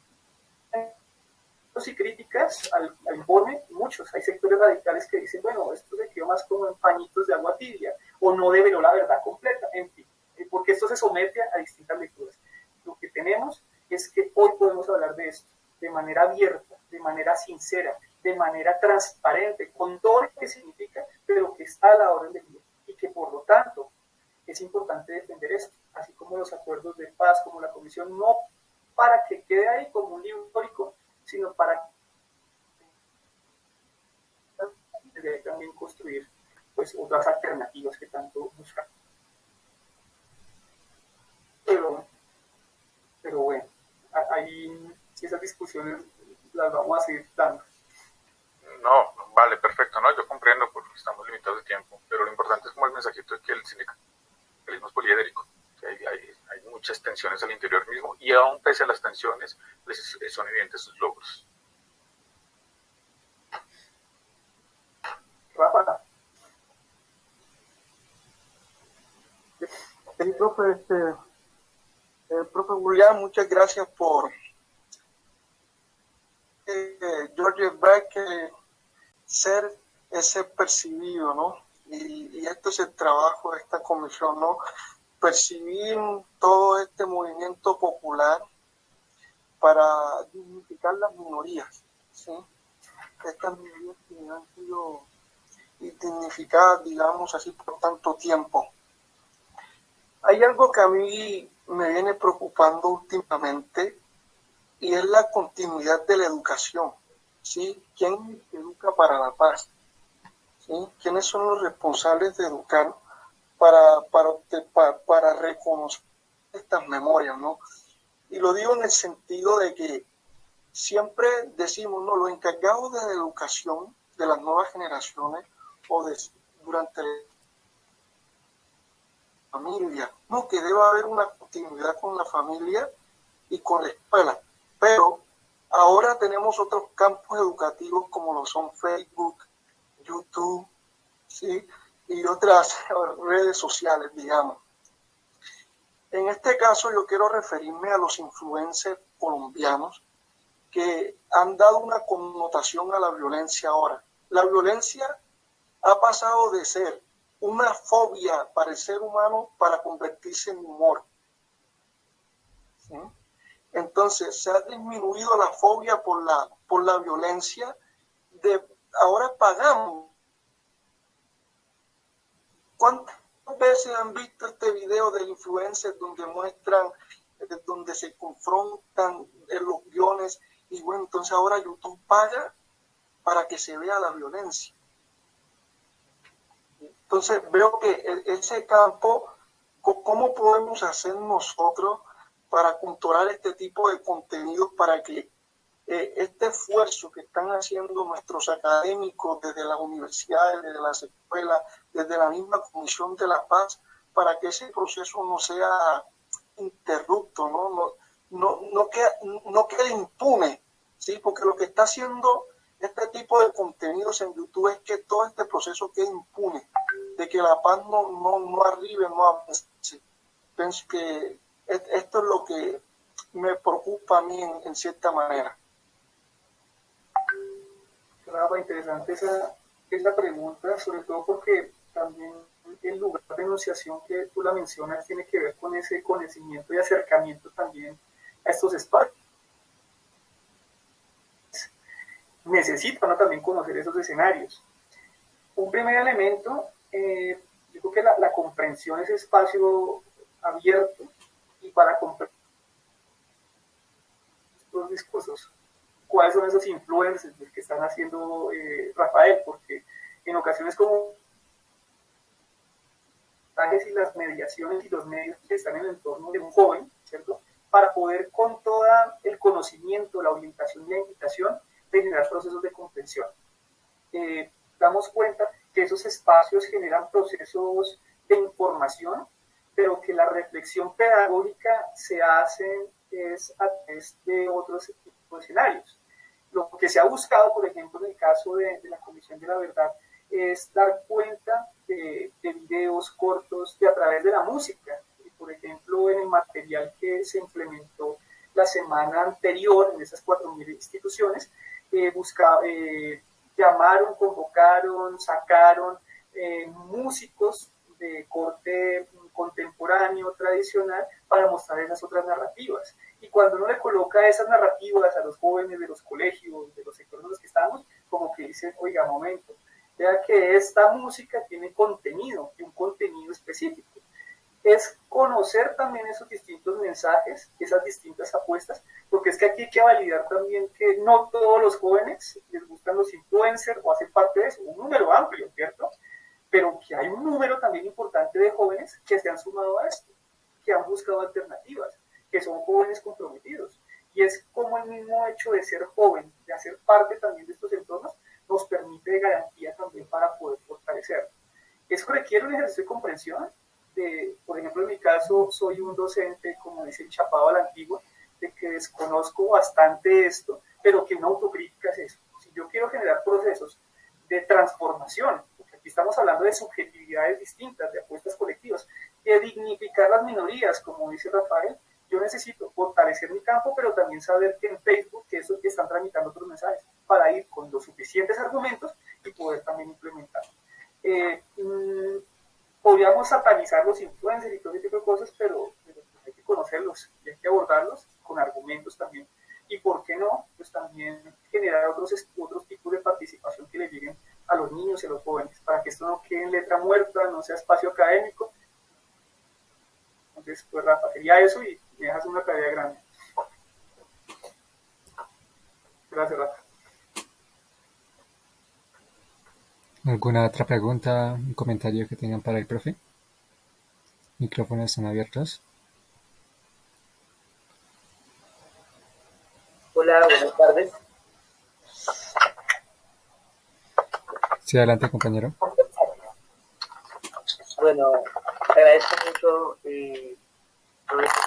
y críticas al informe, muchos. Hay sectores radicales que dicen, bueno, esto se quedó más como en pañitos de agua tibia, o no develó la verdad completa, en fin, porque esto se somete a distintas lecturas. Lo que tenemos es que hoy podemos hablar de esto de manera abierta, de manera sincera, de manera transparente, con todo lo que significa, pero que está a la orden del día, y que por lo tanto es importante defender esto, así como los acuerdos de paz, como la comisión, no para que quede ahí como un libro histórico, sino para también construir pues otras alternativas que tanto buscan. Pero bueno, ahí esas discusiones las vamos a seguir dando. No, vale, perfecto, ¿no? Yo comprendo porque estamos limitados de tiempo, pero lo importante es como el mensajito de que el sindicalismo es poliédrico, que hay muchas tensiones al interior mismo y aún pese a las tensiones son evidentes sus logros. Rafa. Profe Julián, muchas gracias por George Beck ser ese percibido, ¿no? Y esto es el trabajo de esta comisión, ¿no? Percibir todo este movimiento popular para dignificar las minorías, ¿sí? Estas minorías que han sido dignificadas, digamos así, por tanto tiempo. Hay algo que a mí me viene preocupando últimamente y es la continuidad de la educación, ¿sí? ¿Quién educa para la paz? ¿Sí? ¿Quiénes son los responsables de educar para reconocer estas memorias, ¿no? Y lo digo en el sentido de que siempre decimos, no, los encargados de la educación de las nuevas generaciones o durante la familia, no, que debe haber una continuidad con la familia y con la escuela, pero ahora tenemos otros campos educativos como lo son Facebook, YouTube, ¿sí? Y otras redes sociales, digamos. En este caso yo quiero referirme a los influencers colombianos que han dado una connotación a la violencia ahora. La violencia ha pasado de ser una fobia para el ser humano para convertirse en humor, ¿sí? Entonces se ha disminuido la fobia por la violencia. Ahora pagamos. ¿Cuántas veces han visto este video de influencers donde muestran, donde se confrontan en los guiones? Y bueno, entonces ahora YouTube paga para que se vea la violencia. Entonces veo que ese campo, ¿cómo podemos hacer nosotros para controlar este tipo de contenidos para que este esfuerzo que están haciendo nuestros académicos desde las universidades, desde las escuelas, desde la misma Comisión de la Paz, para que ese proceso no sea interrupto, no quede impune, ¿sí? Porque lo que está haciendo este tipo de contenidos en YouTube es que todo este proceso quede impune, de que la paz no arribe, no avance. Pienso que esto es lo que me preocupa a mí en cierta manera. Rafa, interesante esa pregunta, sobre todo porque también el lugar de enunciación que tú la mencionas tiene que ver con ese conocimiento y acercamiento también a estos espacios. Necesitan también conocer esos escenarios. Un primer elemento, yo creo que la comprensión de ese espacio abierto y para comprender los discursos. ¿Cuáles son esos influencers que están haciendo Rafael? Porque en ocasiones como y las mediaciones y los medios que están en el entorno de un joven, ¿cierto? Para poder con todo el conocimiento, la orientación y la invitación generar procesos de comprensión. Damos cuenta que esos espacios generan procesos de información, pero que la reflexión pedagógica se hace es a través de otros tipos de escenarios. Lo que se ha buscado, por ejemplo, en el caso de la Comisión de la Verdad, es dar cuenta de videos cortos de a través de la música. Y, por ejemplo, en el material que se implementó la semana anterior en esas 4.000 instituciones, llamaron, convocaron, sacaron músicos de corte contemporáneo, tradicional, para mostrar esas otras narrativas. Y cuando uno le coloca esas narrativas a los jóvenes de los colegios, de los sectores en los que estamos, como que dicen, oiga, momento, vea que esta música tiene contenido, y un contenido específico. Es conocer también esos distintos mensajes, esas distintas apuestas, porque es que aquí hay que validar también que no todos los jóvenes les gustan los influencers o hacen parte de eso, un número amplio, ¿cierto? Pero que hay un número también importante de jóvenes que se han sumado a esto, que han buscado alternativas, que son jóvenes comprometidos. Y es como el mismo hecho de ser joven, de hacer parte también de estos entornos, nos permite garantía también para poder fortalecerlo. Eso requiere un ejercicio de comprensión. Por ejemplo, en mi caso, soy un docente, como dice el chapado a la antigua, de que desconozco bastante esto, pero que una autocrítica es eso. Si yo quiero generar procesos de transformación, porque aquí estamos hablando de subjetividades distintas, de apuestas colectivas, de dignificar las minorías, como dice Rafael, yo necesito fortalecer mi campo, pero también saber que en Facebook, que eso que están tramitando otros mensajes, para ir con los suficientes argumentos y poder también implementar. Podríamos satanizar los influencers y todo ese tipo de cosas, pero hay que conocerlos y hay que abordarlos con argumentos también. Y por qué no, pues también generar otros tipos de participación que le lleguen a los niños y a los jóvenes, para que esto no quede en letra muerta, no sea espacio académico. Entonces, pues Rafa, quería eso y me dejas una tarea grande. Gracias, Rafa. ¿Alguna otra pregunta, un comentario que tengan para el profe? Micrófonos están abiertos. Hola, buenas tardes. Sí, adelante, compañero. Bueno, agradezco mucho todo este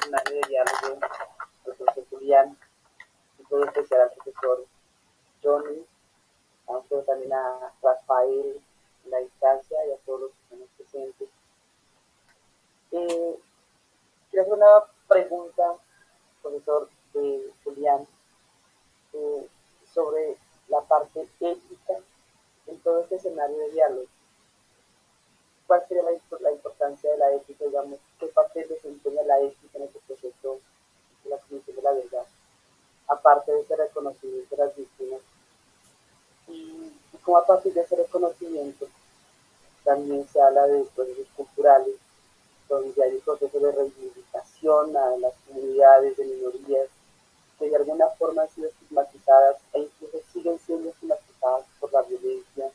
escenario de diálogo al profesor Julián, y todo especial al profesor Johnny, también a Rafael en la distancia y a todos los que están presentes. Quiero hacer una pregunta, profesor Julián, sobre la parte ética en todo este escenario de diálogo. ¿Cuál sería la importancia de la ética, digamos, qué papel desempeña la ética en este proceso de la Comisión de la Verdad, aparte de ese reconocimiento de las víctimas? Y como a partir de ese reconocimiento también se habla de procesos culturales, donde hay un proceso de reivindicación a las comunidades de minorías que de alguna forma han sido estigmatizadas e incluso siguen siendo estigmatizadas por la violencia,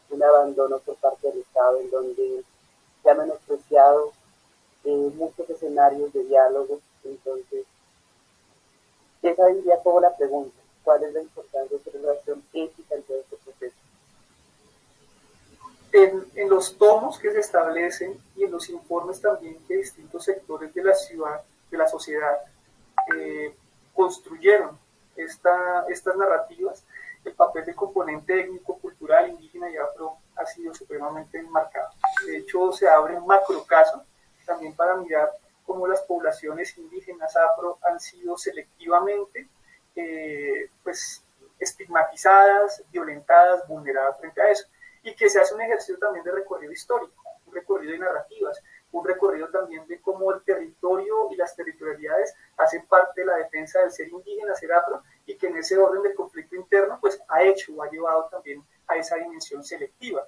un abandono por parte del Estado, en donde se ha menospreciado muchos escenarios de diálogo. Entonces, esa diría como la pregunta: ¿cuál es la importancia de la relación ética en todo este proceso? En los tomos que se establecen y en los informes también que distintos sectores de la ciudad, de la sociedad, construyeron estas narrativas, el papel del componente étnico, cultural, indígena y afro ha sido supremamente enmarcado. De hecho, se abre un macrocaso también para mirar cómo las poblaciones indígenas afro han sido selectivamente pues, estigmatizadas, violentadas, vulneradas frente a eso. Y que se hace un ejercicio también de recorrido histórico, un recorrido de narrativas, un recorrido también de cómo el territorio y las territorialidades hacen parte de la defensa del ser indígena, ser afro, y que en ese orden del conflicto interno pues ha hecho o ha llevado también a esa dimensión selectiva.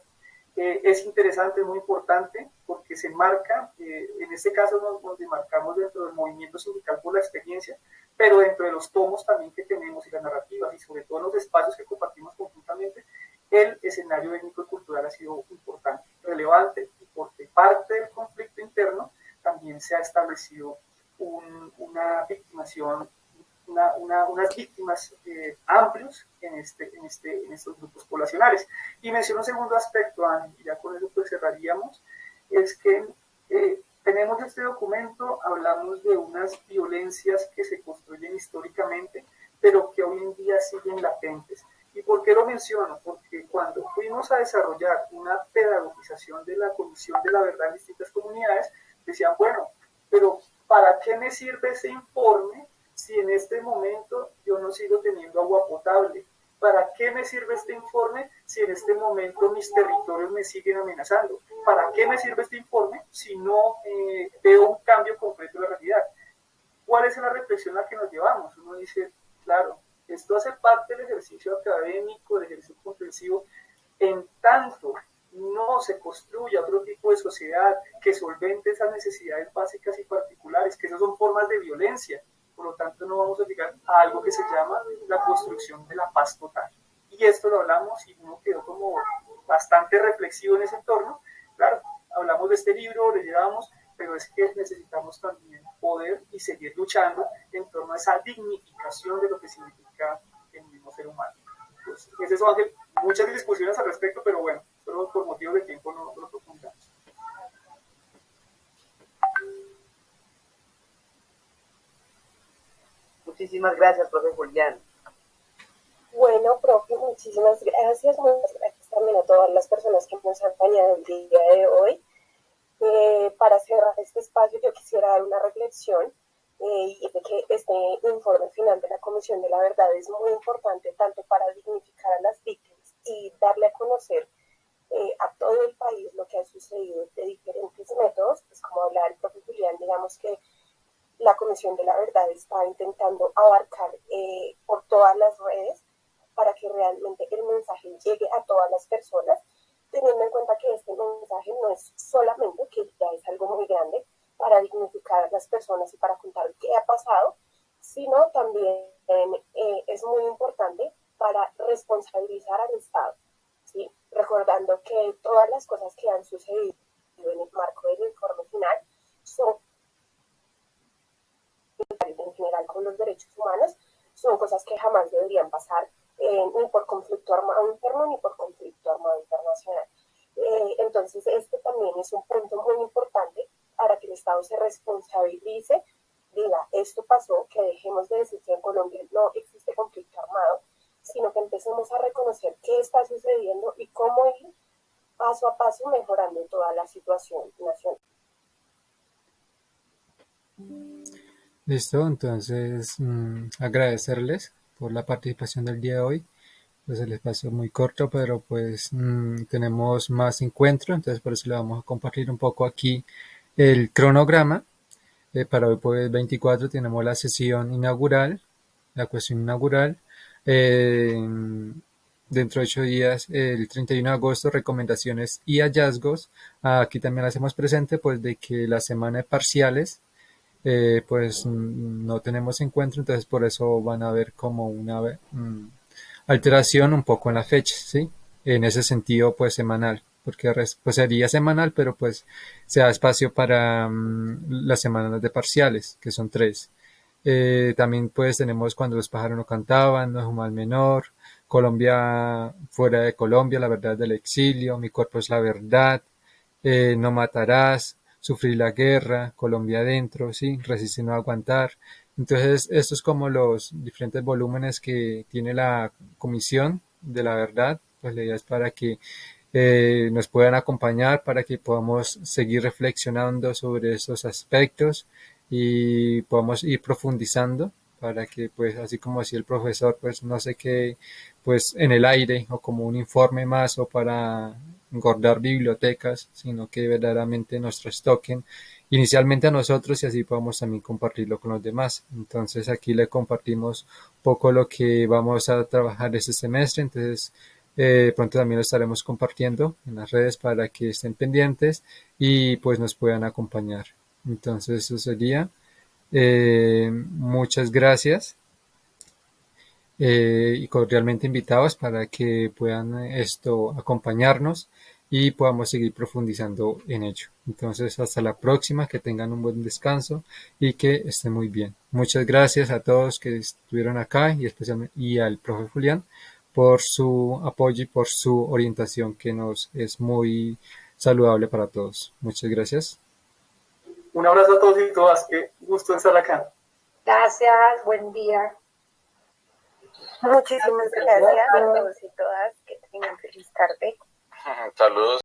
Es interesante, es muy importante, porque se marca, en este caso nos demarcamos dentro del movimiento sindical por la experiencia, pero dentro de los tomos también que tenemos y las narrativas, y sobre todo en los espacios que compartimos conjuntamente, el escenario étnico y cultural ha sido importante, relevante, y porque parte del conflicto interno también se ha establecido una victimación, unas víctimas amplios en estos grupos poblacionales. Y menciono un segundo aspecto, Ani, y ya con eso pues cerraríamos, es que tenemos este documento, hablamos de unas violencias que se construyen históricamente, pero que hoy en día siguen latentes. ¿Y por qué lo menciono? Porque cuando fuimos a desarrollar una pedagogización de la Comisión de la Verdad en distintas comunidades, decían, bueno, pero ¿para qué me sirve ese informe si en este momento yo no sigo teniendo agua potable? ¿Para qué me sirve este informe si en este momento mis territorios me siguen amenazando? ¿Para qué me sirve este informe si no veo un cambio concreto de la realidad? ¿Cuál es la reflexión a la que nos llevamos? Uno dice, claro, esto hace parte del ejercicio académico, del ejercicio comprensivo, en tanto no se construya otro tipo de sociedad que solvente esas necesidades básicas y particulares, que esas son formas de violencia. Por lo tanto, no vamos a llegar a algo que se llama la construcción de la paz total. Y esto lo hablamos y uno quedó como bastante reflexivo en ese entorno. Claro, hablamos de este libro, lo llevamos, pero es que necesitamos también poder y seguir luchando en torno a esa dignificación de lo que significa el mismo ser humano. Pues, es eso, Ángel. Muchas discusiones al respecto, pero bueno, solo por motivo de tiempo no lo profundizamos. Muchísimas gracias, profe Julián. Bueno, profe, muchísimas gracias. Muchas gracias también a todas las personas que nos han acompañado el día de hoy. Para cerrar este espacio, yo quisiera dar una reflexión y es de que este informe final de la Comisión de la Verdad es muy importante tanto para dignificar a las víctimas y darle a conocer a todo el país lo que ha sucedido de diferentes métodos. Pues como hablaba el profe Julián, digamos que la Comisión de la Verdad está intentando abarcar por todas las redes para que realmente el mensaje llegue a todas las personas, teniendo en cuenta que este mensaje no es solamente, que ya es algo muy grande, para dignificar a las personas y para contar qué ha pasado, sino también es muy importante para responsabilizar al Estado, ¿sí? Recordando que todas las cosas que han sucedido en el marco del informe final son, en general con los derechos humanos, son cosas que jamás deberían pasar, ni por conflicto armado interno ni por conflicto armado internacional. Entonces, este también es un punto muy importante para que el Estado se responsabilice, diga, esto pasó, que dejemos de decir que en Colombia no existe conflicto armado, sino que empecemos a reconocer qué está sucediendo y cómo ir paso a paso mejorando toda la situación nacional. Listo, entonces agradecerles por la participación del día de hoy. Pues el espacio es muy corto, pero pues tenemos más encuentro, entonces por eso le vamos a compartir un poco aquí el cronograma. Para hoy pues 24 tenemos la sesión inaugural, la cuestión inaugural. Dentro de 8 días, el 31 de agosto, recomendaciones y hallazgos. Aquí también hacemos presente pues de que la semana de parciales pues no tenemos encuentro, entonces por eso van a ver como una alteración un poco en la fecha, ¿sí? En ese sentido, pues semanal, porque pues sería semanal, pero pues se da espacio para las semanas de parciales, que son 3. También pues tenemos Cuando los pájaros no cantaban, No es un mal menor, Colombia fuera de Colombia, La verdad del exilio, Mi cuerpo es la verdad, No matarás, Sufrir la guerra, Colombia adentro, sí, Resistir no aguantar. Entonces, estos como los diferentes volúmenes que tiene la Comisión de la Verdad, pues la idea es para que nos puedan acompañar, para que podamos seguir reflexionando sobre esos aspectos y podamos ir profundizando para que pues así como decía el profesor pues no se quede pues en el aire o como un informe más o para engordar bibliotecas, sino que verdaderamente nos trastoquen inicialmente a nosotros y así podamos también compartirlo con los demás. Entonces aquí le compartimos un poco lo que vamos a trabajar este semestre, entonces pronto también lo estaremos compartiendo en las redes para que estén pendientes y pues nos puedan acompañar. Entonces eso sería. Muchas gracias y cordialmente invitados para que puedan esto acompañarnos y podamos seguir profundizando en ello. Entonces hasta la próxima, que tengan un buen descanso y que estén muy bien. Muchas gracias a todos que estuvieron acá y especialmente y al profe Julián por su apoyo y por su orientación que nos es muy saludable para todos. Muchas gracias. Un abrazo a todos y todas, qué gusto estar acá. Gracias, buen día. Muchísimas gracias a todos y todas. Que tengan feliz tarde. Saludos.